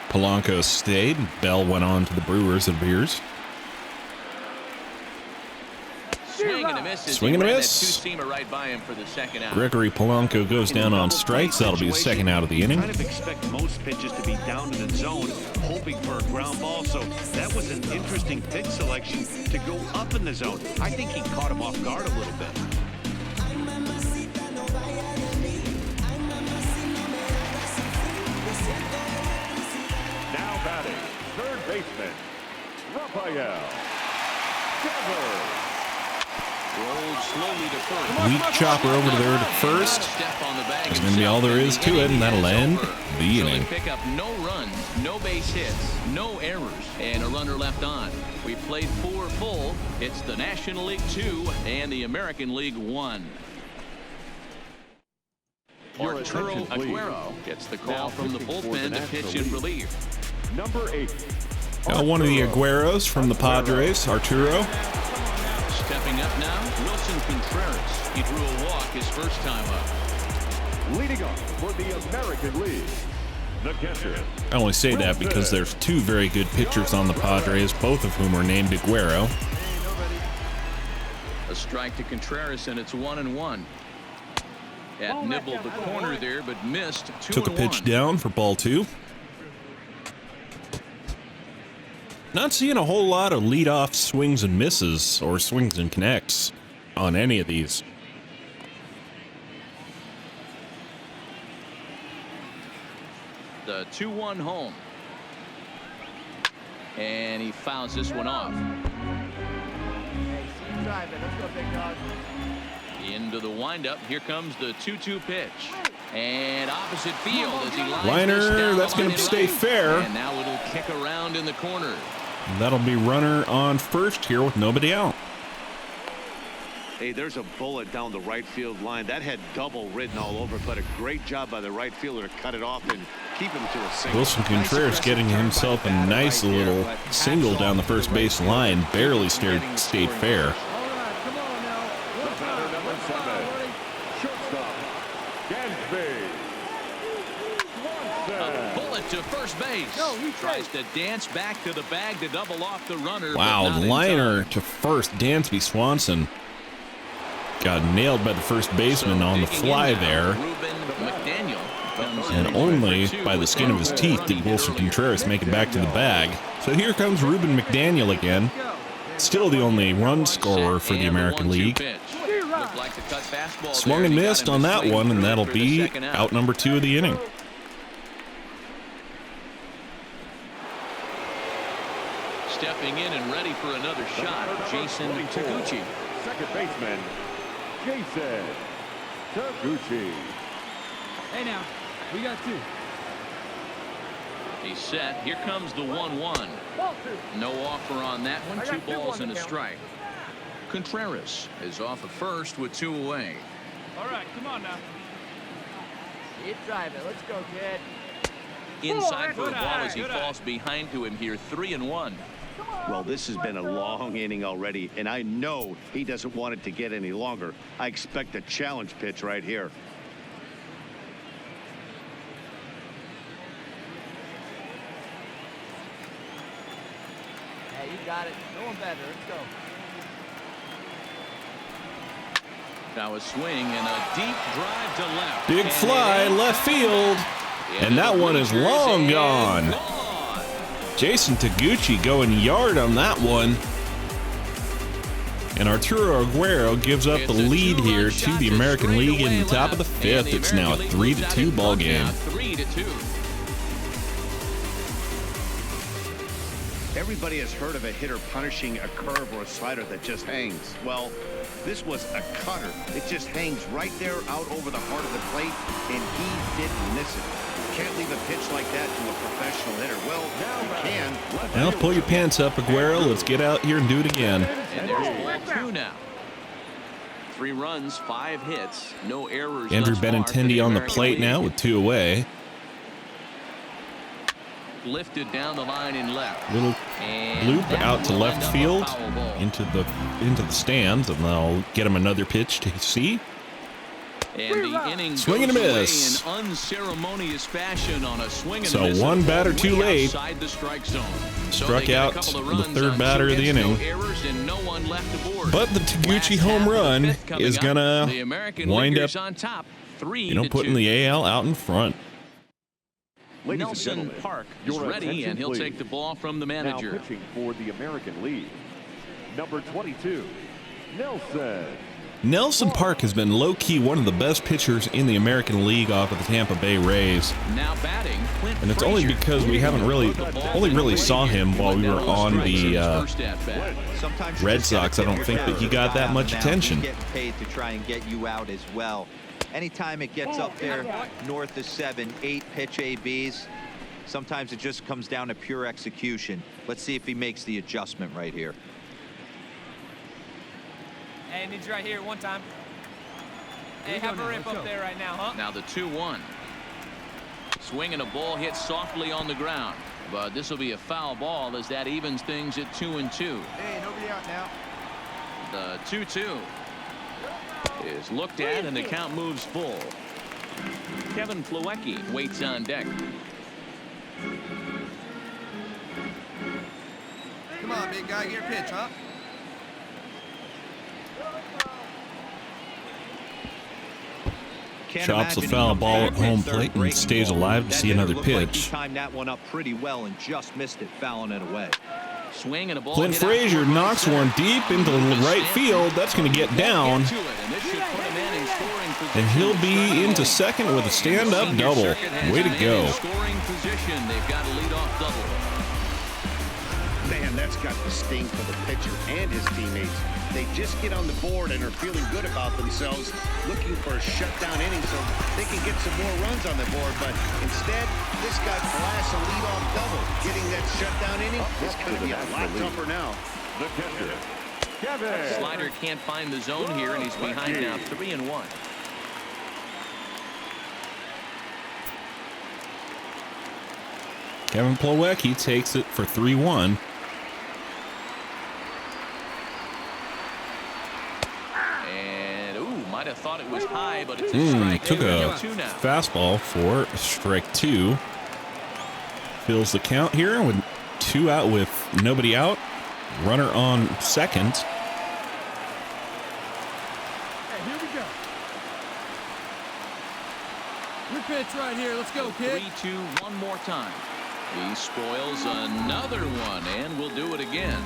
Polanco stayed. Bell went on to the Brewers, it appears. Swing and a miss. as Swing he and a ran miss. That 2-seamer right by him for the second out. Gregory Polanco goes down on strikes. That'll be the second out of the inning. Kind of expect most pitches to be down in the zone, hoping for a ground ball. So that was an interesting pitch selection to go up in the zone. I think he caught him off guard a little bit. Now batting, third baseman, Rafael Devers. Rolled slowly to first. Weak chopper over to third at first. Step on the bag That's going to be all there is to it, and that'll end the So they inning. pick up no runs, no base hits, no errors, and a runner left on. We played 4 full. It's the National League 2 and the American League 1. Your Arturo attention, please. Aguero gets the call Now from the pitching for the bullpen to pitch National in League. relief. Number 8. One of the Agueros from the Padres, Arturo. Stepping up now, Wilson Contreras. He drew a walk his first time up. Leading off for the American League, the catcher. I only say that because there's 2 very good pitchers on the Padres, both of whom are named Aguero. A strike to Contreras, and it's 1-1. That nibbled the corner there, but missed. 2-1. Took a pitch down for ball 2. Not seeing a whole lot of leadoff swings and misses or swings and connects on any of these. The 2-1 home. And he fouls this one off. Hey, see you drive it. Let's go, big dog. Into the windup. Here comes the 2-2 pitch. And opposite field as he lines Liner, this down that's the gonna line in stay right. fair. And now a little kick around in the corner. That'll be runner on first here with nobody out. Hey, there's a bullet down the right field line. That had double written all over it, but a great job by the right fielder to cut it off and keep him to a single. Wilson Contreras getting himself a nice little single down the first base line. Barely stayed fair. All right, come on now. The batter number 7, shortstop, Gansby. A bullet to first base. No, he's Tries safe. to dance back to the bag to double off the runner. Wow, but not in liner time. to first. Dansby Swanson got nailed by the first baseman So on the digging fly in now, there. Ruben McDaniel comes And in only for 2 by the with skin of his one teeth run did he hit Wilson earlier. Contreras make it back to the bag. So here comes Ruben McDaniel again. Still the only run scorer for the And American 1-2 League. pitch. Looked like the cut fastball Swung there, and he got missed him on to that swing one, and through that'll for the be second out number 2 of the inning. Stepping in and ready for another shot, Jason Taguchi. Second baseman, Jason Taguchi. Hey, now, we got 2. He's set. Here comes the 1-1. Ball 2. No offer on that one. I 2 got 2 balls on and the a count. strike. Contreras is off at first with 2 away. All right, come on now. You drive it. Let's go, kid. Inside for a good ball eye, as he good eye. falls behind to him here. 3-1. Well, this has been a long inning already, and I know he doesn't want it to get any longer. I expect a challenge pitch right here. got it. No one better. Let's go. Now a swing and a deep drive to left. Big And fly, left field. And that one is long gone. Jason Taguchi going yard on that one. And Arturo Aguero gives up the lead here to the American League in the top of the fifth. It's now a 3-2 ball game. 3-2. Everybody has heard of a hitter punishing a curve or a slider that just hangs. Well, this was a cutter. It just hangs right there out over the heart of the plate, and he didn't miss it. Can't leave a pitch like that to a professional hitter. Well, you can. Now pull your pants up, Aguero. Let's get out here and do it again. And there's ball 2 now. 3 runs, 5 hits, no errors. Andrew thus far for Benintendi on the American plate League. now with 2 away. Lifted down the line in left. Little And loop that out to will left end up a field foul ball. into the stands, and they'll get him another pitch to see. And the inning Swing and a goes away miss. in unceremonious fashion on a swing and So a miss. one batter too Way late. outside the strike zone. So Struck they get a out couple of the runs third on batter 2 of the hits, inning. no errors, and no one left aboard. But the Taguchi Last home half of the run fifth coming is up. gonna The American wind Leaguers up, on top, 3-2. putting the AL out in front. Ladies and Nelson gentlemen, Park is your ready, attention, and he'll please. take the ball from the Now manager. pitching for the American League, number 22, Nelson. Nelson Park has been low-key one of the best pitchers in the American League off of the Tampa Bay Rays. Now batting, Clint And it's only Frazier. because we haven't only saw him while we were on the Sometimes Red you just gotta Sox. I don't take think your that he got guy that on the much mound. attention. He's getting paid to try and get you out as well. Anytime it gets up there north of 7, 8 pitch ABs, sometimes it just comes down to pure execution. Let's see if he makes the adjustment right here. Hey, needs right here one time. Hey, have a rip up there right now, huh? Now the 2-1. Swing and a ball hit softly on the ground. But this will be a foul ball as that evens things at 2-2. Hey, nobody out now. The 2-2 is looked at and the count moves full. Kevin Plawecki waits on deck. Come on, big guy, get your pitch, huh? Can't Chops a imagine foul he ball comes at back home with third plate and breaking stays ball. alive to That see hitter another looked like he pitch. timed that one up pretty well and just missed it, fouling it away. Swing and a ball Clint hit out Frazier toward right knocks center. one deep into right field. That's going to get down. Get to it, and this should put him in scoring position. And he'll be into second with a stand-up Senior double. circuit has Way to him go. in scoring position. They've got a leadoff double. Man, that's got the sting for the pitcher and his teammates. They just get on the board and are feeling good about themselves, looking for a shutdown inning so they can get some more runs on the board. But instead, this guy blasts a leadoff double. Getting that shutdown inning is going to be a lot tougher now. The catcher, Kevin. Slider can't find the zone here, and he's behind now 3-1. Kevin Plawecki takes it for 3-1. And, might have thought it was high, but it's a strike. Took a 2 now. fastball for strike 2. Fills the count here with 2 out with nobody out. Runner on second. Hey, here we go. Your pitch right here. Let's go, kid. 3-2 one more time. He spoils another one, and we'll do it again.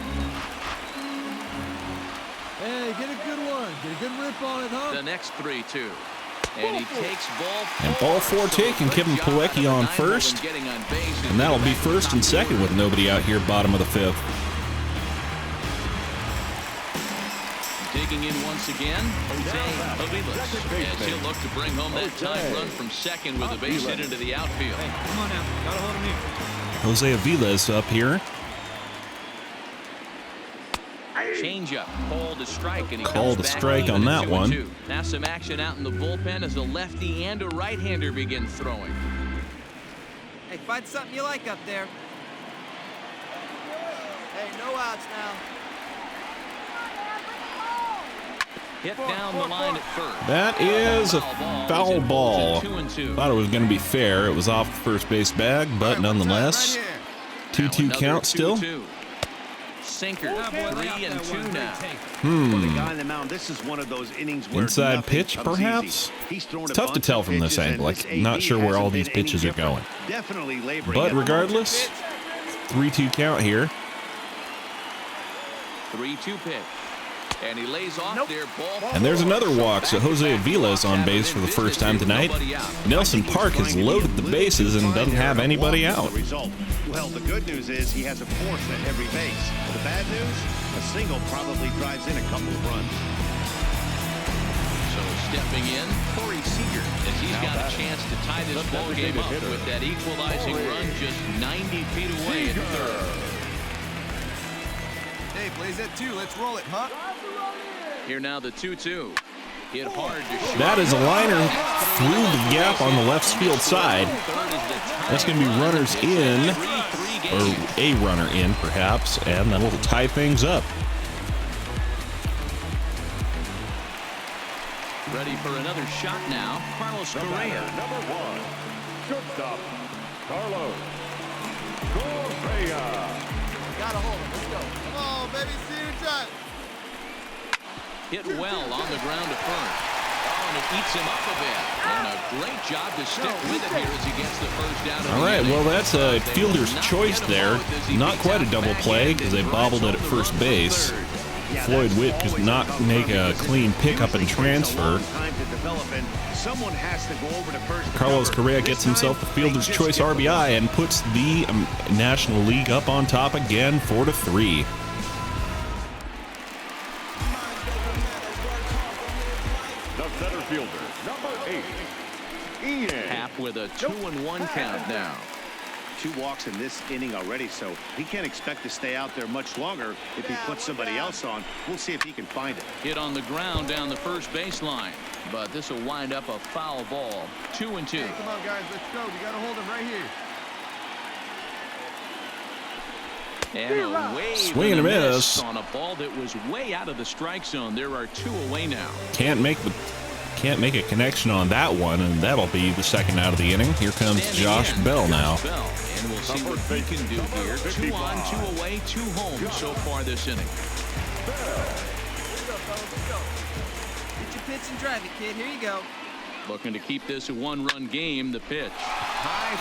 Hey, get a good one. Get a good rip on it, huh? The next 3-2. And he takes ball 4. And ball 4 taken. good Kevin job Plawecki out of on the 9-hole first. getting on base And that'll get be back to the first top and of the second order. with nobody out here, bottom of the 5th. Digging in once again, Jose Aviles, as he'll look to bring home that tying run from second with a base hit into the outfield. Come on now. Gotta hold him here. Jose Aviles up here. Changeup, called a strike, and he Called comes a back strike even on at that one. 2-2. Now some action out in the bullpen as a lefty and a right-hander begin throwing. Hey, find something you like up there. Hey, no outs now. Hit down the line at first. That is a foul ball. 2-2. Thought it was going to be fair. It was off the first base bag, but nonetheless, 2-2 count still. sinker. 3-2 now. For the guy on the mound, this is one of those innings where Inside nothing pitch, comes perhaps? easy. He's thrown It's a tough to bunch tell of from this pitches, angle. and Like, this not AB sure where all hasn't these been any pitches are different. going. Definitely laboring But at it. regardless, 3-2 count here. 3-2 pitch. And he lays off there. Ball And there's another walk, so Jose Avila's on base for the first time tonight. Nelson Park has loaded the bases and doesn't have anybody out. Well, the good news is he has a force at every base. The bad news, a single probably drives in a couple of runs. So stepping in, Corey Seager, as he's got a chance to tie this ball game up with that equalizing run just 90 feet away at third. Hey, plays at 2. Let's roll it, huh? Here now the 2-2. Hit hard to shoot. That is a liner through the gap on the left field side. That's going to be runners in, or a runner in perhaps, and that'll tie things up. Ready for another shot now. Carlos Correa. Number 1, shortstop, Carlos Correa. Gotta hold him. Let's go. Come on, baby. See you try. Hit well on the ground to first. Oh, and it eats him up a bit. And a great job to stick with it here as he gets the first down. All right, well, that's a fielder's choice there. Not quite a double play because they bobbled it at first base. Floyd Witt could not make a clean pickup and transfer. Carlos Correa gets himself the fielder's choice RBI and puts the National League up on top again, 4-3. The center fielder, number 8, Ian. Hap with a 2-1 count now. 2 walks in this inning already, so he can't expect to stay out there much longer if he puts somebody else on. We'll see if he can find it. Hit on the ground down the first baseline, but this will wind up a foul ball. 2-2. Hey, come on, guys. Let's go. You gotta hold him right here. And a wave Swing and a miss on a ball that was way out of the strike zone. There are 2 away now. Can't make a connection on that one, and that'll be the second out of the inning. Here comes Josh Bell now. And we'll see what he can do here. 2 on, 2 away, 2 home so far this inning. Get your pitch and drive it, kid. Here you go. Looking to keep this a 1-run game. The pitch.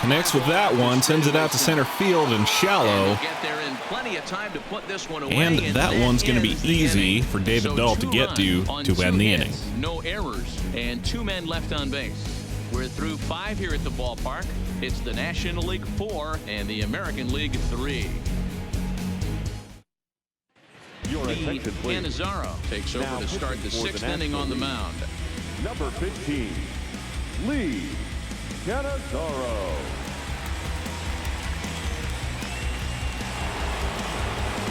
Connects with that one, sends it out to center field and shallow. Get there in plenty of time to put this one away, And that one's going to be easy for David Dahl to get to end the inning. No errors and 2 men left on base. We're through 5 here at the ballpark. It's the National League 4 and the American League 3. Your Lee attention, please. Cannizzaro takes over Now to start the pitching for 6th inning National on the League. mound. Number 15, Lee Cannizzaro.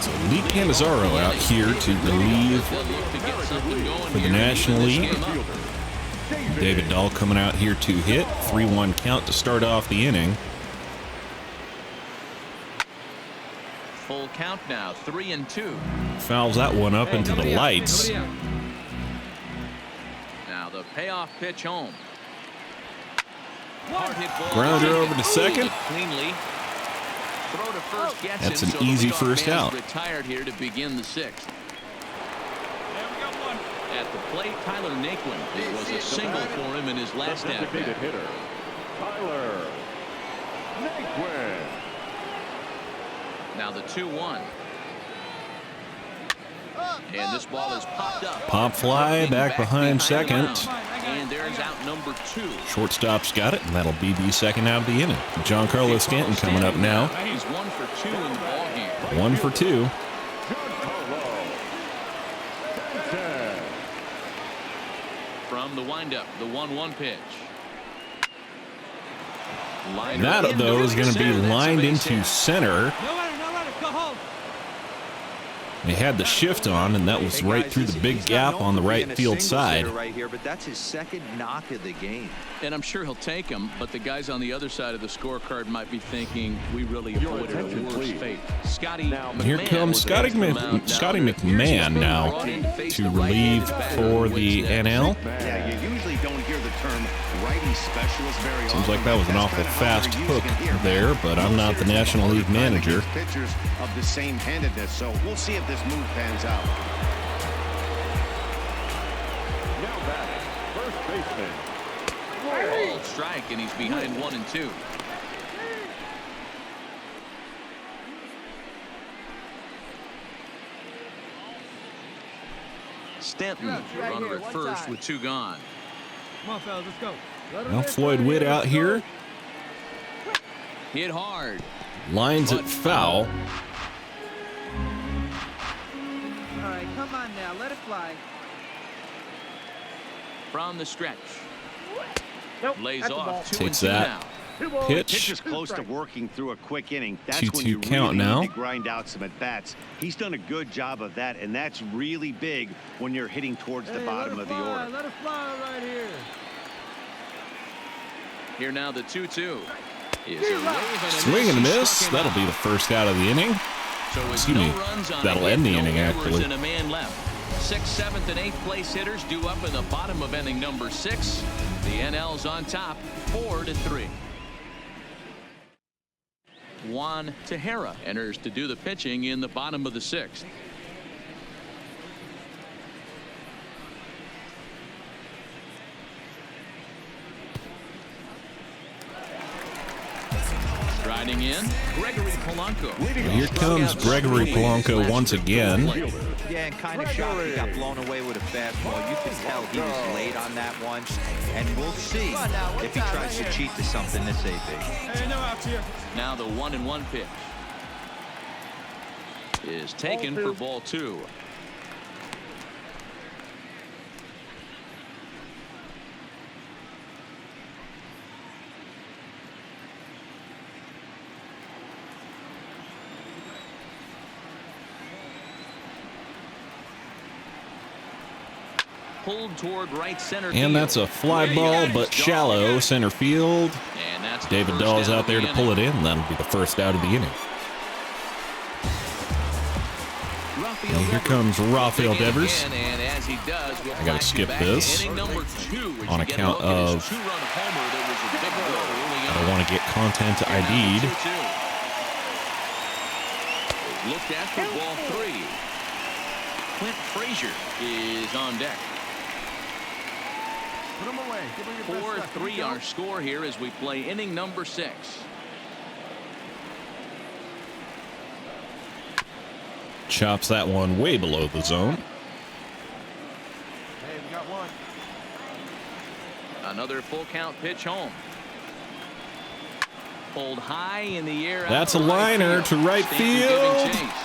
So Lee Cannizzaro out here to relieve for the National League. David Dahl coming out here to hit. 3-1 count to start off the inning. Full count now, 3-2. Fouls that one up into the lights. Now the payoff pitch home. Hard hit ball. Grounder over to second. Cleanly. Throw to first gets That's him, an so the easy leadoff first man is out. Retired here to begin the 6th. At the plate, Tyler Naquin. It was a single for him in his last at Designated bat. hitter, Tyler Naquin. Now the 2-1. And this ball is popped up. Pop fly back behind second. And there's out number 2. Shortstop's got it, and that'll be the second out of the inning. Giancarlo Stanton coming up now. He's 1 for 2 in the ball game. 1 for 2. From the windup, the 1-1 pitch. That, though, is going to be lined into center. No runner, go home. They had the shift on, and that was right through the big gap on the right field side. Right here, but that's his second knock of the game. And I'm sure he'll take him, but the guys on the other side of the scorecard might be thinking we really avoided a worse fate. Scotty And here comes Scotty McMahon now to relieve for the NL. Yeah, you usually don't hear the term righty specialist very often. Seems like that was an awful fast hook there, but I'm not the National League manager. Pitchers of the same handedness, so we'll see if this move pans out. Now batting, first baseman. Ball strike, and he's behind 1 and 2. Stanton, the runner at first with 2 gone. Come on, fellas, let's go. Well, Floyd Witt out here. Hit hard. Lines it foul. All right, come on now, let it fly. From the stretch. Nope, Lays that's the ball. off 2 Takes and 2 that. now. Pitch. Pitcher's close to working through a quick inning. That's 2-2 when you count really now. need to grind out some at-bats. He's done a good job of that, and that's really big when you're hitting towards the bottom of the order. Let it fly right here. Here now the 2-2. Is a wave Swing and a He miss. struck him That'll out. be the first out of the inning. So with Excuse no me. runs on That'll a hit, end the no inning, errors, actually. and a man left. 6th, 7th, and 8th place hitters due up in the bottom of inning number 6. The NL's on top, 4-3. Juan Tejera enters to do the pitching in the bottom of the 6th. Riding in, Gregory Polanco. Here comes Gregory Polanco once again. Yeah, and kind of shocked he got blown away with a fastball. You can tell he was late on that one. And we'll see if he tries to cheat to something this AB. Hey, no outs here. Now the 1-1 pitch is taken for ball 2. Pulled toward right center field. And that's a fly ball, but shallow center field. And that's the David first Dawes out out of there the to pull it inning. in. That'll be the first out of the inning. Rafael And here Devers comes Rafael begin Devers. again, and as he does, we'll I gotta flash you skip back to this inning number 2, which on you get a account look at his of- two-run homer that was a big blow early I on. don't want to get content Here now the ID'd. 2-2. Looked at for ball 3. Clint Frazier is on deck. Put him away. Give him your best stuff. 4-3 our score here as we play inning number 6. Chops that one way below the zone. Hey, we got one. Another full count pitch home. Pulled high in the air. That's out a to right liner field. to right Stanton giving field. chase.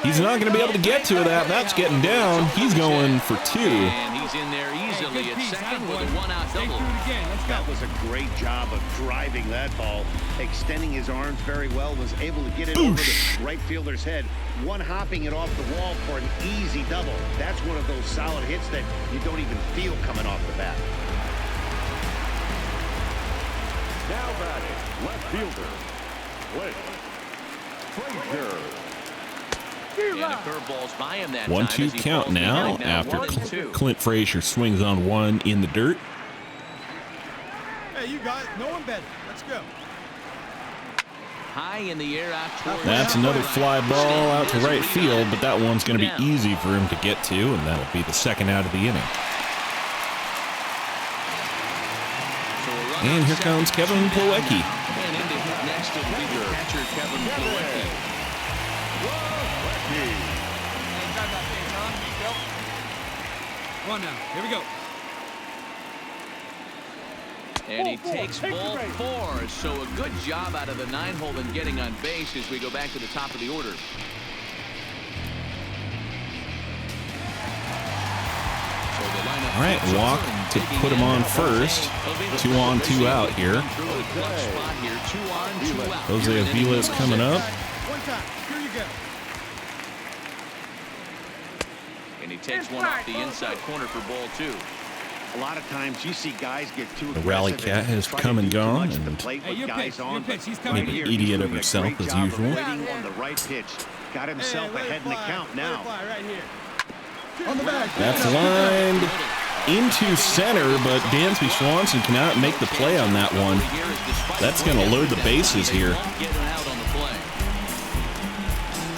He's not going to be able to get to that. That's getting down. He's going for 2. And he's in there easily Good at piece, second huh, with a boy? one-out Stay double. through it again. Let's go. That was a great job of driving that ball, extending his arms very well, was able to get it over the right fielder's head, one-hopping it off the wall for an easy double. That's one of those solid hits that you don't even feel coming off the bat. Now batting, left fielder, Clint Frazier. And a curveball's by him that time 1-2 as he count falls now behind after 1-2. Clint Frazier swings on one in the dirt. Hey, you got it. No one better. Let's go. High in the air out toward That's right. another fly ball out to Stanton right is field, but that one's going to be down. easy for him to get to, and that'll be the second out of the inning. So a run And on here second, comes Kevin two down Plawecki. now. And in to hit next will be the catcher Kevin Plawecki. Hey, grab that thing, Tom. Go. Come on now. Here we go. And he takes ball 4. So a good job out of the 9-hole in getting on base as we go back to the top of the order. So the lineup All right, flips walk over and to digging put him in. on first. It'll be the 2 on, 2 out here. Through a clutch spot here. 2 on, 2 out. Jose Here in inning Avila's number coming 6. up. One time. Here you go. And he takes one off the inside corner for ball 2. A lot of times you see guys get too The rally aggressive cat and has try to come do and too gone, much at the and plate with your guys pitch, on, your but pitch, he's coming. right here, Made an he's idiot doing of a herself great as job of usual. waiting on the right pitch. Got himself ahead in the count now. Right here. On the back. That's lined into center, but Dansby Swanson cannot make the play on that one. That's going to load the bases here.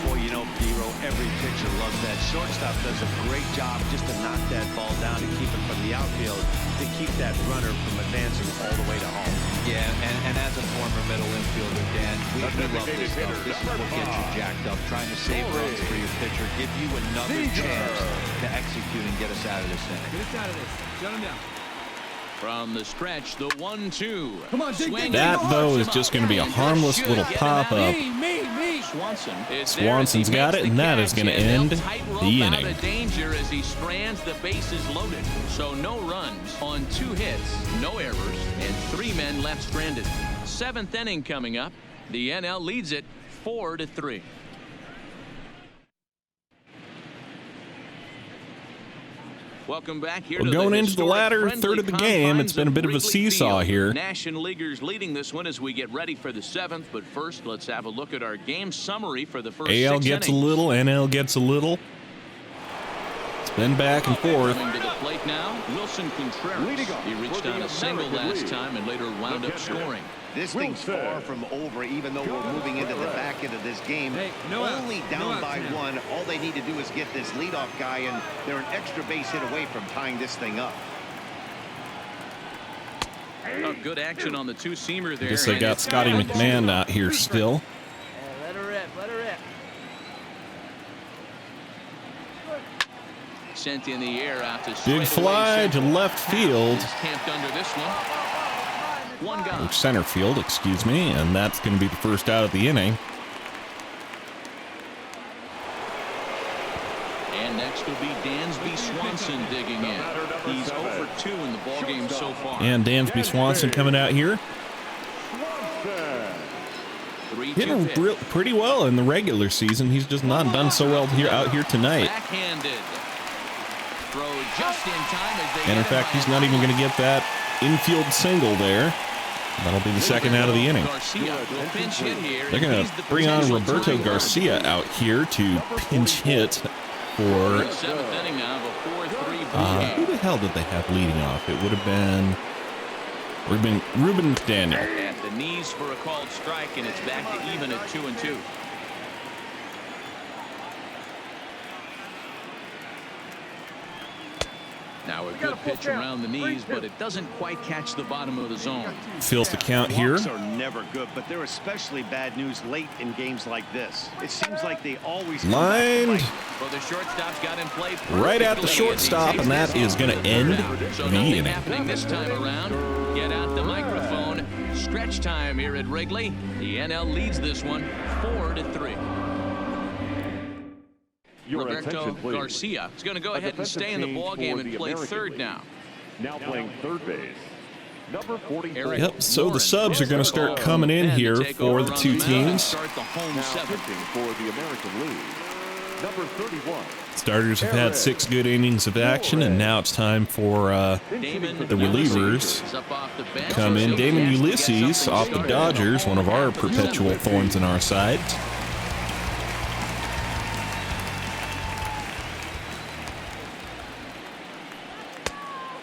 Boy, you know, Dero, every pitcher loves that. Shortstop does a great job just to knock that ball down and keep it from the outfield to keep that runner from advancing all the way to home. Yeah, and as a former middle infielder, Dan, we love this stuff. This is what gets you jacked up, trying to save runs for your pitcher, give you another chance to execute and get us out of this inning. Get us out of this. Shut him down. From the stretch, the 1-2. Come on, dig. That, though, is just going to be a harmless little pop-up. Me. Swanson's got it, and that is going to end the inning. Danger as he strands the bases loaded. So no runs on 2 hits, no errors, and 3 men left stranded. 7th inning coming up. The NL leads it 4-3. Welcome back here. Well, going into the latter third of the game, it's been a bit of a seesaw here. National Leaguers leading this one as we get ready for the 7th. But first, let's have a look at our game summary for the first 6 AL innings. gets a little, NL gets a little. It's been back and forth. Coming to the plate now, Wilson Contreras. He reached on a single last time and later wound up scoring. This thing's far from over, even though we're moving into the back end of this game. Only down by 1. All they need to do is get this leadoff guy, and they're an extra base hit away from tying this thing up. Oh, good action on the 2-seamer there. I guess they got Scotty McMahon out here still. Let her rip. Let her rip. Sent in the air out to Big fly to left field. He's camped under this one. One gone. Center field, excuse me, and that's going to be the first out of the inning. And next will be Dansby Swanson digging in. He's over 2 in the ballgame so far. And Dansby Swanson coming out here. Hit him pretty well in the regular season. He's just not done so well out here tonight. Backhanded. Throw just in time as they And in fact, he's not even going to get that infield single there. That'll be the second out of the inning. They're going to bring on Roberto Garcia out here to pinch hit for... Who the hell did they have leading off? It would have been Ruben McDaniel. At the knees for a called strike, and it's back to even at 2-2. Now a good pitch around the knees, but it doesn't quite catch the bottom of the zone. Feels the count here. Walks are never good, but they're especially bad news late in games like this. It seems like they always lined well, the shortstop's got in play right at the shortstop, and that is going to end so the inning. Happening this time around. Get out the microphone. Stretch time here at Wrigley. The NL leads this one 4-3. Roberto Garcia is going to go ahead and stay in the ballgame and play third now. Now playing third base, number 44. Yep, so the subs are going to start coming in here for the 2 teams. For the American League, number 31. Starters have had 6 good innings of action, and now it's time for the relievers to come in. Damon Ulysses off the Dodgers, one of our perpetual thorns in our side.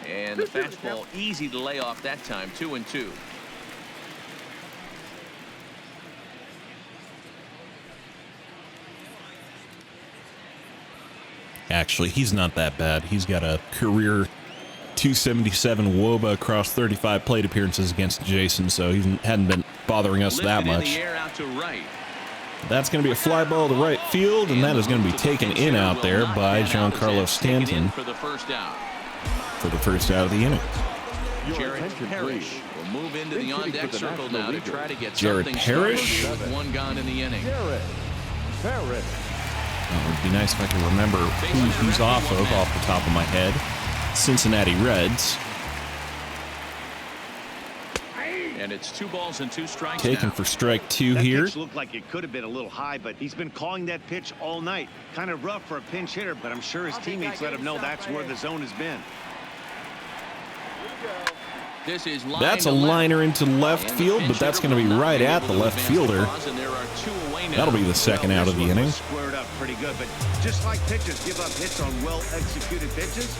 And the fastball easy to lay off that time. 2-2. Actually, he's not that bad. He's got a career 277 WOBA across 35 plate appearances against Jason, so he hadn't been bothering us that much. That's going to be a fly ball to right field, and that is going to be taken in out there by Giancarlo Stanton for the first out of the inning. Jared Parrish will move into the on-deck circle now to try to get Jared something Parrish? with 1 gone in the inning. It would be nice if I could remember who he's off the top of my head. Cincinnati Reds. And And it's 2 balls and 2 strikes. Taken now. for strike 2 That here. pitch looked like it could have been a little high, but he's been calling that pitch all night. Kind of rough for a pinch hitter, but I'm sure his teammates let him know that's where the zone has been. This is line That's a to left. liner into left And the field, but pinch that's hitter going to be will not right be at able the to left advance fielder. cause, and there are 2 away now. That'll be the second out of the This one inning. was squared up pretty good, but just like pitchers give up hits on well-executed pitches,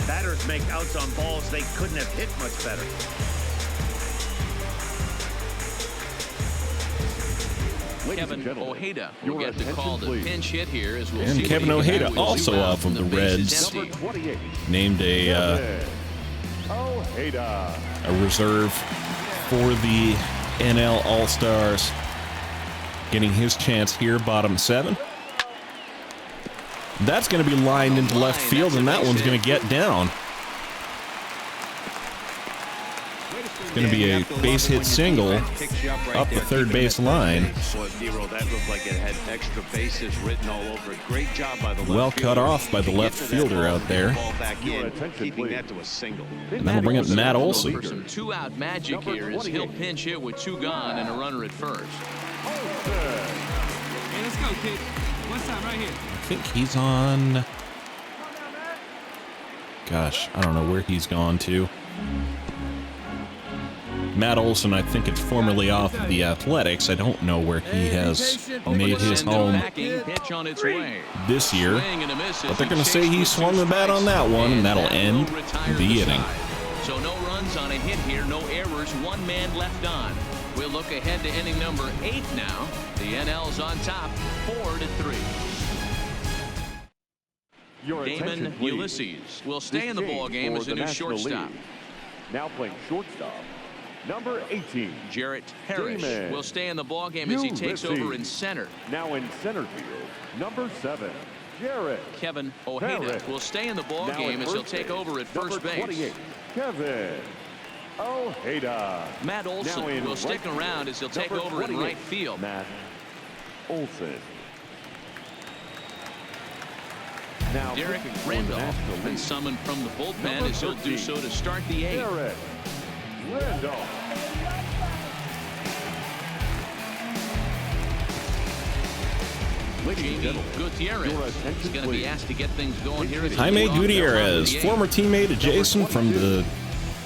batters make outs on balls they couldn't have hit much better. Kevin Ojeda will get the call to pinch hit here. As we'll And see Kevin what he can Ojeda, do with also two off outs of and the bases Reds. empty. 28. Named a Ojeda. reserve for the NL All-Stars. Getting his chance here, bottom 7. That's going to be lined into left field, and that one's going to get down. It's going to be a base hit single up the third base line. Boy, Zero, that looked like it had extra bases written all over it. Great job by the left Well cut fielder. off by the left Get to that fielder ball, out there. Ball back Your in, attention, keeping please. that to a single. And that'll bring up Matt Olson. For some 2-out magic here as he'll pinch hit with 2 gone and a runner at first. Hey, let's go, kid. One time right here. I think he's on... Gosh, I don't know where he's gone to. Matt Olson, I think it's formerly off of the Athletics. I don't know where he has made his Send a home backing pitch on its way. this year. Swing and a miss as But they're he going to say chased he with swung 2 the bat on that one, and that'll that end will retire the inning. side. So no runs on a hit here, no errors, 1 man left on. We'll look ahead to inning number 8 now. The NL's on top, 4-3. Your Damon attention, please. Ulysses will stay in the This ball change game for as a the new National shortstop. League. Now playing shortstop, number 18. Jarrett Parrish Damon will stay in the ball game as he takes over in Ulysses. center. Now in center field, number 7, Jarrett. Kevin Ojeda Parrish. will stay in the ball Now game at as he'll first take base, over at first number base. 28, Kevin Ojeda. Matt Now Olson in will stick right around field, as he'll take number over in 28, right field. Matt Olson. Now Derek pitching for the Randolph National been League, summoned from the bullpen Number as he'll do 13, so to start the 8th. Derek Randolph. Ladies and Jamie gentlemen, Gutierrez your is attention, going to be please. asked to get things going here. as he Jaime walks Gutierrez, around the former 8th. teammate of Jason from the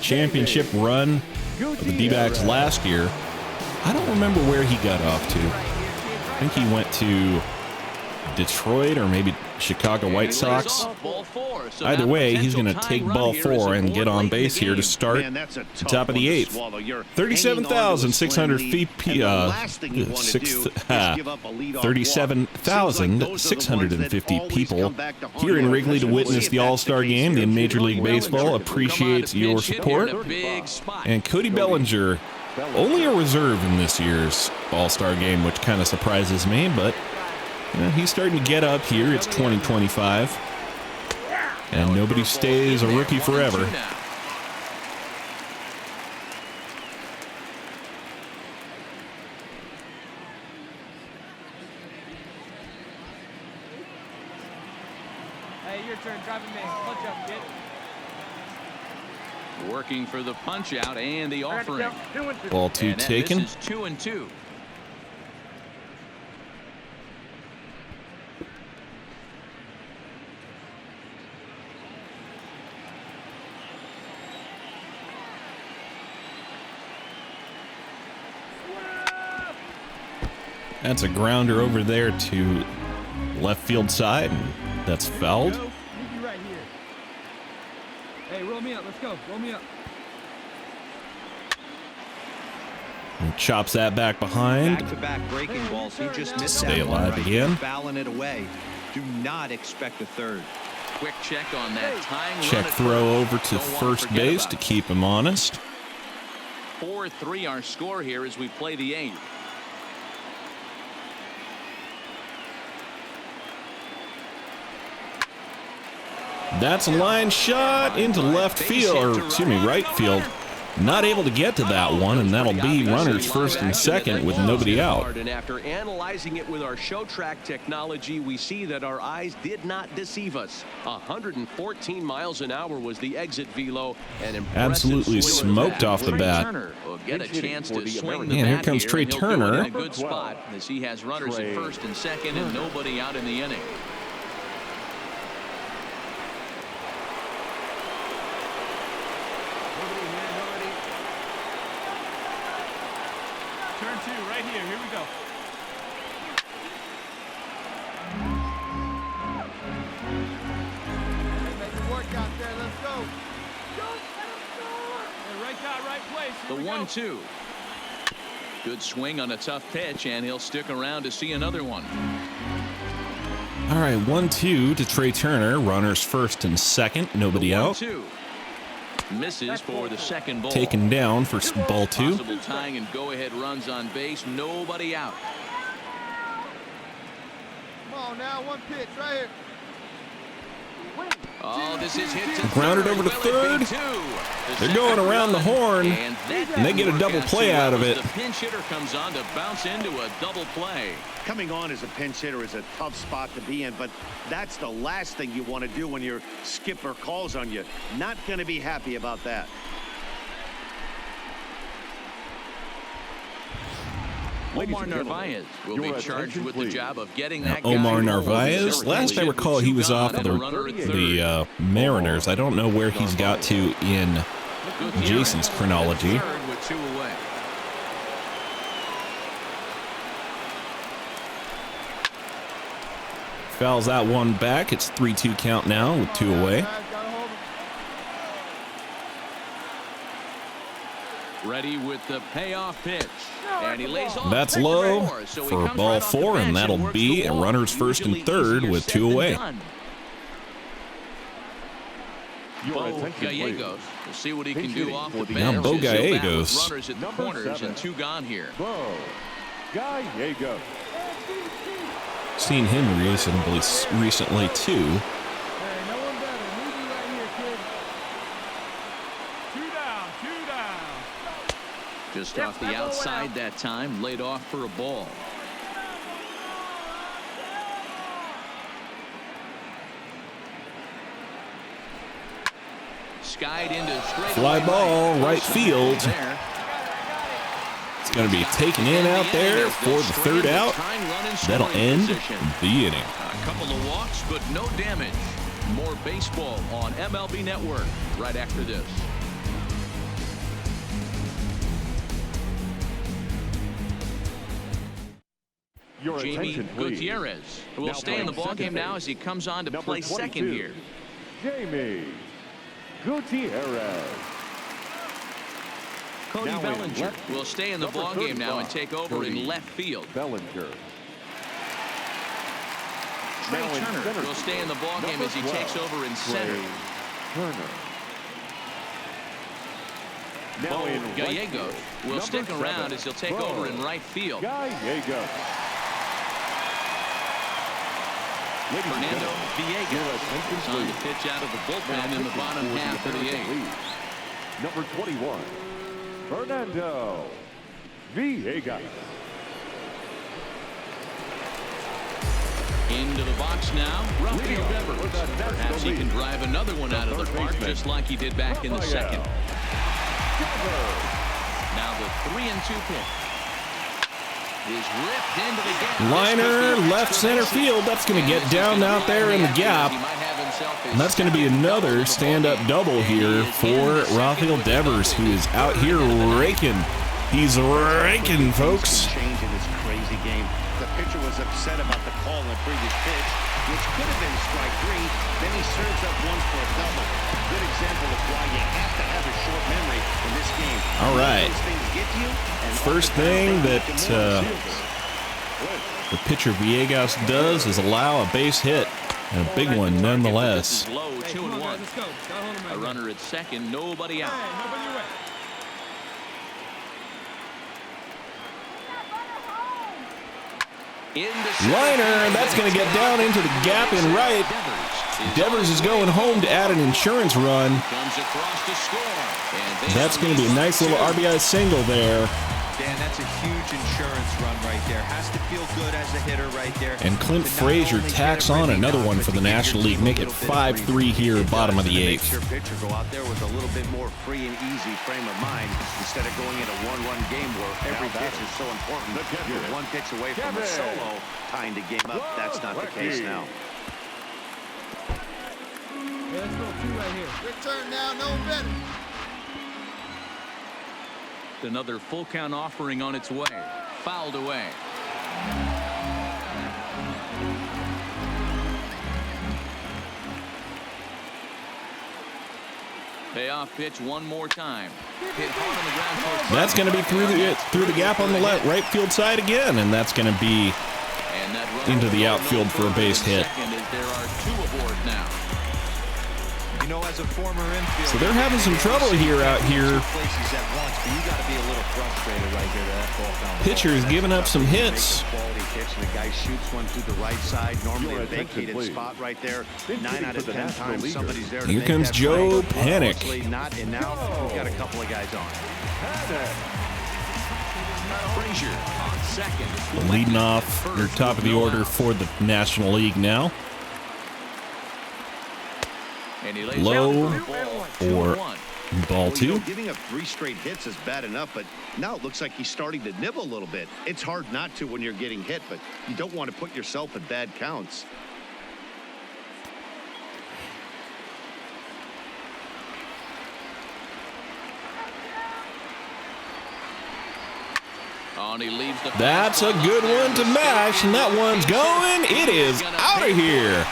championship run of the D-backs last year. I don't remember where he got off to. I think he went to Detroit or maybe Chicago White Lays Sox. off ball 4, so Either now way, he's potential going to tying take run ball here as 4 a and board get on late in the base here to game. start Man, that's a the tough top of the one to 8th. swallow. You're 37,600 hanging on to a feet, swing lead, and the last thing you want to do is give up a leadoff walk. 37,650 Seems like those are the ones that people always come back to haunt here in you. Wrigley to We'll witness see if the that's All-Star case game. The here. Major League Bellinger Baseball will come appreciates on to your pinch hit support. here in a big spot. And Cody Bellinger, only a reserve in this year's All-Star game, which kind of surprises me, but you know, he's starting to get up here. It's 2025, and nobody stays a rookie forever. Hey, your turn. Drive him in. Punch up, kid. Working for the punch out and the offering. Ball 2 And taken. This is 2-2. That's a grounder over there to left field side, and that's fouled. Meet you right here. Hey, roll me up. Let's go. Roll me up. And chops that back behind. Back-to-back breaking balls. He just missed Stay that one alive right again. there, fouling it away. Do not expect a third. Quick check on that tying run Check at throw first. over to Don't want first forget base about to it. keep him honest. 4-3 our score here as we play the 8th. That's a line shot into left field, or excuse me, right field. Not able to get to that one, and that'll be runners first and second with nobody out. And after analyzing it with our show track technology, we see that our eyes did not deceive us. 114 miles an hour was the exit velo, and absolutely smoked off the bat. Will get a chance to swing the Man, here bat comes Trey and he'll do it Turner. in a good spot as he has runners at first and second and nobody out in the inning. Turn 2, right here. Here we go. Make it work out there. Let's go. Hey, right guy, right place. Here The we go. 1-2. Good swing on a tough pitch, and he'll stick around to see another one. All right, 1-2 to Trey Turner. Runners first and second, nobody out. 1-2. Misses for the second ball. Taken down for ball 2. Possible tying and go-ahead runs on base. Nobody out. Come on now, one pitch right here. Oh, this is hit to Grounded third. over to Will it be third. two? They're going around the horn, and and they get a double play out of it. The pinch hitter comes on to bounce into a double play. Coming on as a pinch hitter is a tough spot to be in, but that's the last thing you want to do when your skipper calls on you. Not going to be happy about that. Omar Narvaez will be charged with the job of getting that guy. Omar Narvaez, last I recall, he was off the Mariners. I don't know where he's got to in Jason's chronology. Third with 2 away. Fouls that one back. It's 3-2 count now with 2 away. Guys, gotta hold him. Ready with the payoff pitch. And he lays off. That's Pick low four, so he for comes ball right off the 4, and bench that'll works be the a wall. runners first and Usually third easier with said 2 than away. done. Your Bo attention, please. Gallegos. We'll see what he can do off the Now, bench. Bo as he'll bat with Gallegos. Runners at the Number corners 7. and 2 gone here. Bo Gallegos. Seen him recently too. Hey, no one better. Move you right here, kid. 2 down, 2 down. Just off the outside that time, laid off for a ball. Skied into straight Fly ball, right field. There. It's going to be taken in out there for the third out. That'll end the inning. A couple of walks, but no damage. More baseball on MLB Network right after this. Your Jamie attention, please. Gutierrez will Now stay in the playing ballgame second now base. as he comes on to Number play second 22, here. Jamie Gutierrez. Cody Now in Bellinger left, will stay in the number ballgame now and 35, take over in Cody left field. Bellinger. Trey Now in Turner center will stay in the field, ballgame number as he 12, takes over in center. Trey Turner. Now Bo in right Gallegos field, will number stick 7, around as he'll take Bo over in right field. Gallegos. Ladies and Fernando gentlemen, your Villegas attention, is on the please. pitch out of the bullpen Now in the pitching bottom for half of the American 8th. League, number 21, Fernando Villegas. Into the box now, Rafael Devers. Perhaps he can drive another one out of the park just like he did back in the second. Now the 3-2 pitch is ripped into the gap. Liner, left center field. That's going to get down out there in the gap. And that's going to be another stand-up double here for Rafael Devers, who is out here raking. He's raking, folks. Change in this crazy game. The pitcher was upset about the call on the previous pitch, which could have been strike 3. Then he serves up one for a double. Good example of why you have to have a short memory in this game. All right. Those things get to you, and First thing that the pitcher Villegas does is allow a base hit, and a big one nonetheless. Low, Hey, 2 come on, and 1. guys, let's go. Gotta hold him right A here. runner at second, nobody out. Hey, nobody away. Into center Liner, field. that's going to get down into the gap in right. Devers Devers is going home to add an insurance run. Comes across to score. And That's going to be a nice little RBI single there. Dan, that's a huge insurance run right there. Has to feel good as a hitter right there. And Clint Frazier tacks on another one for the National League. Make it 5-3 here, bottom of the eighth. Make sure pitcher go out there with a little bit more free and easy frame of mind instead of going in a one-run game where every pitch is so important. You're one pitch away from a solo tying the game up. That's not the case now. Hey, let's go 2 right here. Your turn now, no better. Another full count offering on its way. Fouled away. Payoff pitch one more time. Hit hard on the ground towards That's going to be through the gap on the right field side again, and that's going to be into the outfield for a base hit. There are 2 aboard now. You know, as a former infielder, So they're having some trouble here out here. places at once, but you got to be a little frustrated right here that ball found. Pitcher's giving up some hits. Quality pitch, and the guy shoots one through the right side. Normally a vacated spot right there. 9 out of 10 times somebody's there. Here comes Joe Panic. Not, and now we've got a couple of guys on. Frazier on second. Leading off your top of the order for the National League now. And he lays Low out for a or ball. 2-1. ball Well, you know, 2. giving up 3 straight hits is bad enough, but now it looks like he's starting to nibble a little bit. It's hard not to when you're getting hit, but you don't want to put yourself in bad counts. Oh, and he leaves the That's a good one to mash, and that one's going. It is out of here.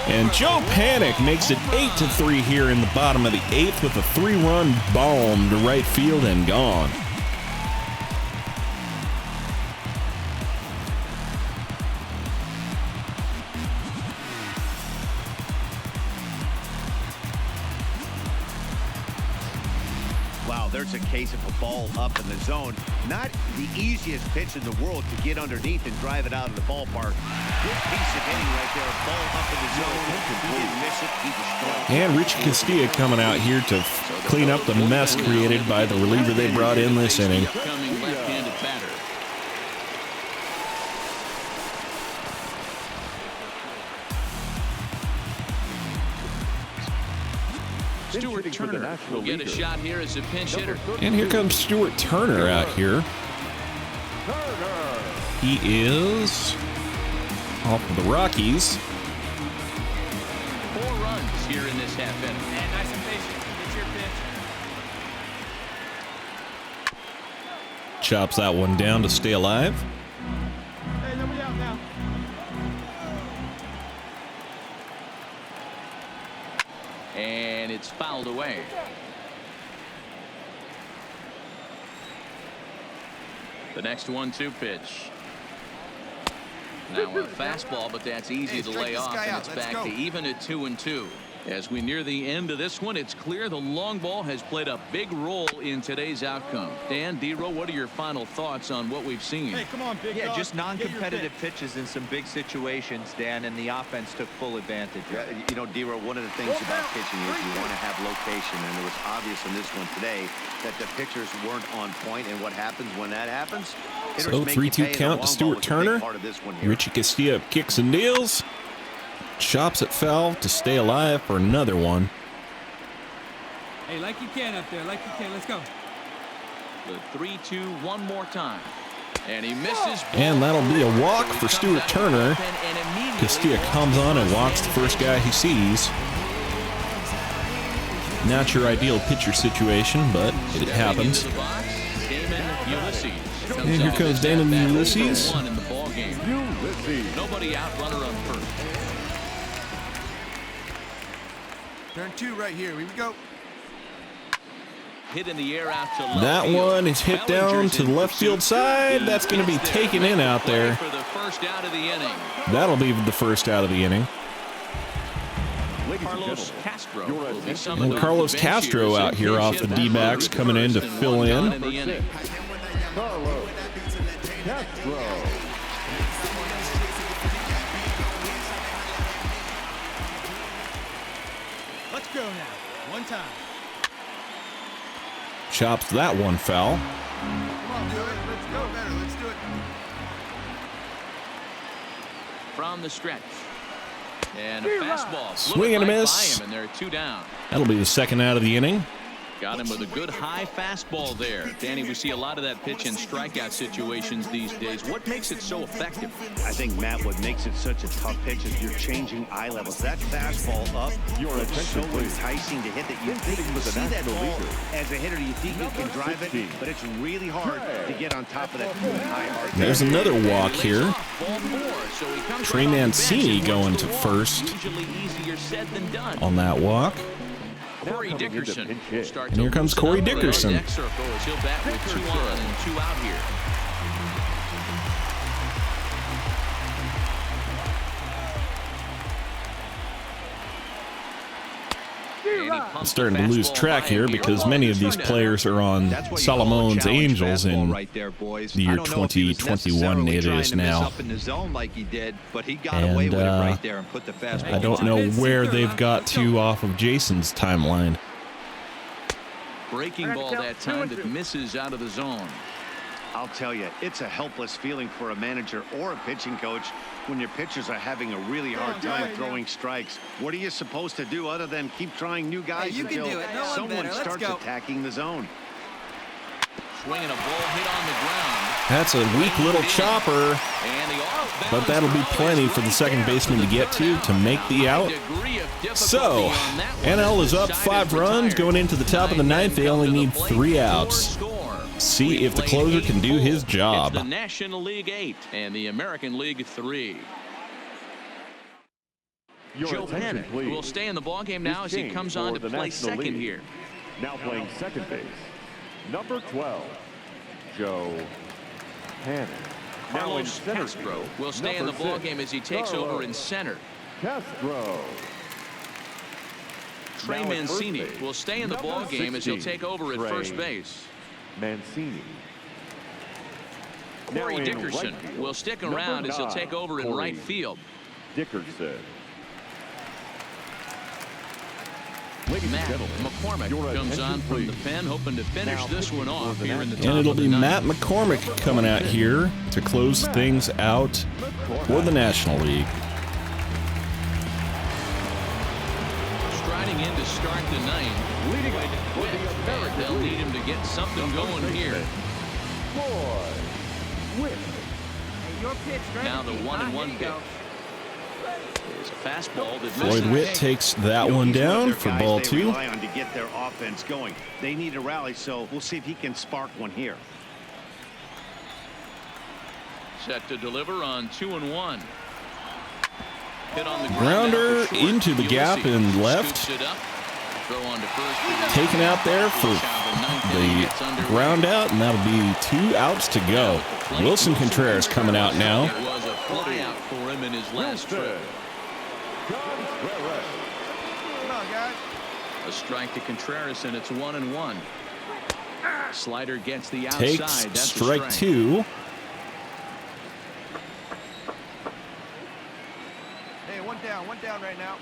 And Joe Panic makes it 8-3 here in the bottom of the 8th with a 3-run bomb to right field and gone. Wow, there's a case of a ball up in the zone. Not the easiest pitch in the world to get underneath and drive it out of the ballpark. Good piece of hitting right there. Ball up in the zone. He didn't miss it. He destroyed it. And Richie Castilla coming out here to clean up the mess created by the reliever they brought in this inning. Coming left-handed batter. Stuart Turner will get a shot here as a pinch hitter. And here comes Stuart Turner out here. He is off of the Rockies. 4 runs here in this half inning. And nice and patient. It's your pitch. Chops that one down to stay alive. Hey, nobody out now. And it's fouled away. The next 1-2 pitch. Now a fastball, but that's easy to lay off, and it's back to even at 2-2. As we near the end of this one, it's clear the long ball has played a big role in today's outcome. Dan, D-Row, what are your final thoughts on what we've seen? Hey, come on, big Yeah, dog. just non-competitive pitches in some big situations, Dan, and the offense took full advantage. Yeah, you know, D-Row, one of the things about pitching is you want to have location, and it was obvious in this one today that the pitchers weren't on point, and what happens when that happens? So Hitters make you 3-2 pay, and the count long to ball Stuart was a big Turner. part of this one here. Richie Castilla kicks and deals. Chops it foul to stay alive for another one. Hey, like you can up there, like you can. Let's go. The 3-2 one more time. And he misses. And that'll be a walk for Stuart Turner. Castilla comes on and walks the first guy he sees. Not your ideal pitcher situation, but it happens. And here comes Damon Ulysses. Nobody out, runner on first. Turn 2 right here. Here we go. Hit in the air out to left That field. one is hit down Bellinger's to the in left field pursuit. side. That's going to be taken in out there. For the first out of the inning. That'll be the first out of the inning. Carlos Castro will be summoned And off Carlos the bench Castro here as out a here pinch off the hit D-backs for coming in to first and fill 1 in. down the inning. Carlos Castro. go now. One time. Chops that one foul. Come on, do it. Let's go better. Let's do it. From the stretch. And a fastball. Swing and a miss. And they're 2 down. That'll be the second out of the inning. Got him with a good high fastball there. Danny, we see a lot of that pitch in strikeout situations these days. What makes it so effective? I think, Matt, what makes it such a tough pitch is you're changing eye levels. That fastball up looks so enticing to hit that you think you see that ball as a hitter. You think you can drive it, but it's really hard to get on top of that high arc. There's another walk here. Trey Mancini going to first Usually easier said than done. on that walk. Corey Dickerson. And here comes Corey Dickerson. He'll bat with 2 on and 2 out here. I'm starting to lose track here because many of these players are on Solomon's Angels in the year 2021 it is now. And I don't know where they've got to off of Jason's timeline. Breaking ball that time that misses out of the zone. I'll tell you, it's a helpless feeling for a manager or a pitching coach when your pitchers are having a really hard time throwing strikes. What are you supposed to do other than keep trying new guys until someone starts attacking the zone? Swinging a ball hit on the ground. That's a weak little chopper, but that'll be plenty for the second baseman to get to make the out. So, NL is up 5 runs going into the top of the 9th. They only need 3 outs. See if the closer can do his job. It's the National League 8 and the American League 3. Joe Penn will stay in the ballgame now as he comes on to play second here. Now playing second base, number 12, Joe Penn. Carlos Castro will stay in the ballgame as he takes over in center. Castro. Trey Mancini will stay in the ballgame as he'll take over at first base. Mancini. Corey Dickerson will stick around as he'll take over in right field. Dickerson. Matt McCormick comes on from the pen, hoping to finish this one off here in the top And it'll of the be 9th. Matt McCormick coming out here to close things out for the National League. Striding in to start the 9th. They'll need him to get something going here. Now the 1-1 pitch. There's a fastball that Floyd Witt takes that one down for ball 2. They rely on to get their offense going. They need a rally, so we'll see if he can spark one here. Set to deliver on 2-1. Hit on the Grounder into the gap and left. Taken out there for the ground out, and that'll be 2 outs to go. Wilson Contreras coming out now. It was a fly out for him in his last trip. Come on, guys. A strike to Contreras, and it's 1-1. Slider gets the outside. Takes That's strike 2. Hey, one down right now.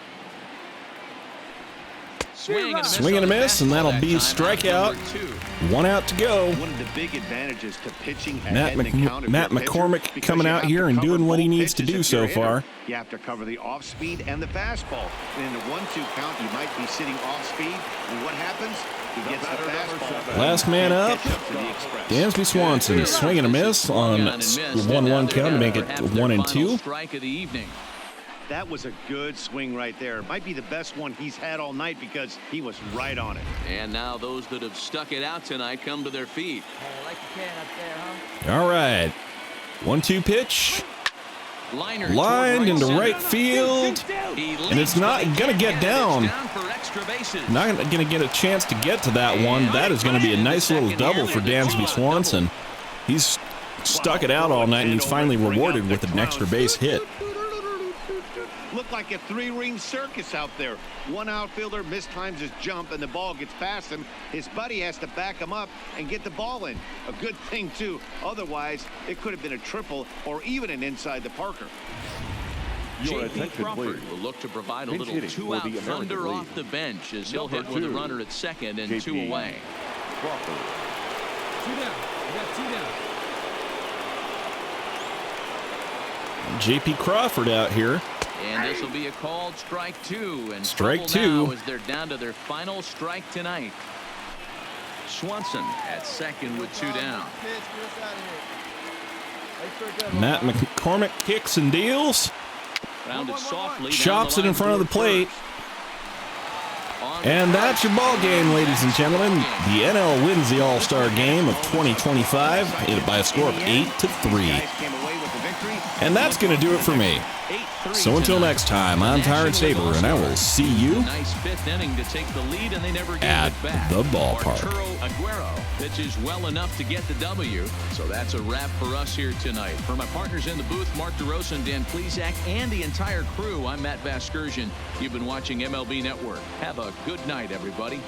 Swing and a miss, and that'll be strikeout. 1 out to go. One of the big advantages to pitching Matt McCormick coming out here and doing what he needs to do so far. You have to cover the off speed and the fastball. And in the 1-2 count, you might be sitting off speed. And what happens? He gets the fastball. Last man up, Dansby Swanson. Swing and a miss on 1-1 count to make it 1-2. Strike of the evening. That was a good swing right there. It might be the best one he's had all night because he was right on it. And now those that have stuck it out tonight come to their feet. Hey, like you can up there, huh? All right. 1-2 pitch. Liner Lined into center. right field. And it's not going to get down. Not going to get a chance to get to that one. That is going to be a nice little double for Dansby Swanson. He's stuck it out all night, and he's finally rewarded with an extra base hit. Looked like a 3-ring circus out there. One outfielder mistimes his jump and the ball gets past him. His buddy has to back him up and get the ball in. A good thing, too. Otherwise, it could have been a triple or even an inside the Parker. Your J.P. attention, Crawford please. will look to provide a Pinch little hitting for two-out the American thunder League. off the bench as he'll Number hit with a 2, runner at second and J.P. 2 away. Crawford. 2 down. We got 2 down. J.P. Crawford out here. And this will be a called strike 2. And Strike trouble 2. now as they're down to their final strike tonight. Swanson at second with 2 down. Matt McCormick kicks and deals. Rounded softly. down Chops the it in line front of the toward plate. first. On And the that's your ball game, ladies and gentlemen. The NL wins the All-Star Game of 2025, hit by a score of 8-3. And that's going to do it for me. 8-3 So until tonight. next time, I'm Tyrant Saber, and I will see you Nice fifth inning to take the lead, and they never gave at it back. the ballpark. Arturo Aguero pitches well enough to get the W. So that's a wrap for us here tonight. For my partners in the booth, Mark DeRosa and Dan Plesac, and the entire crew, I'm Matt Vasgersian. You've been watching MLB Network. Have a good night, everybody.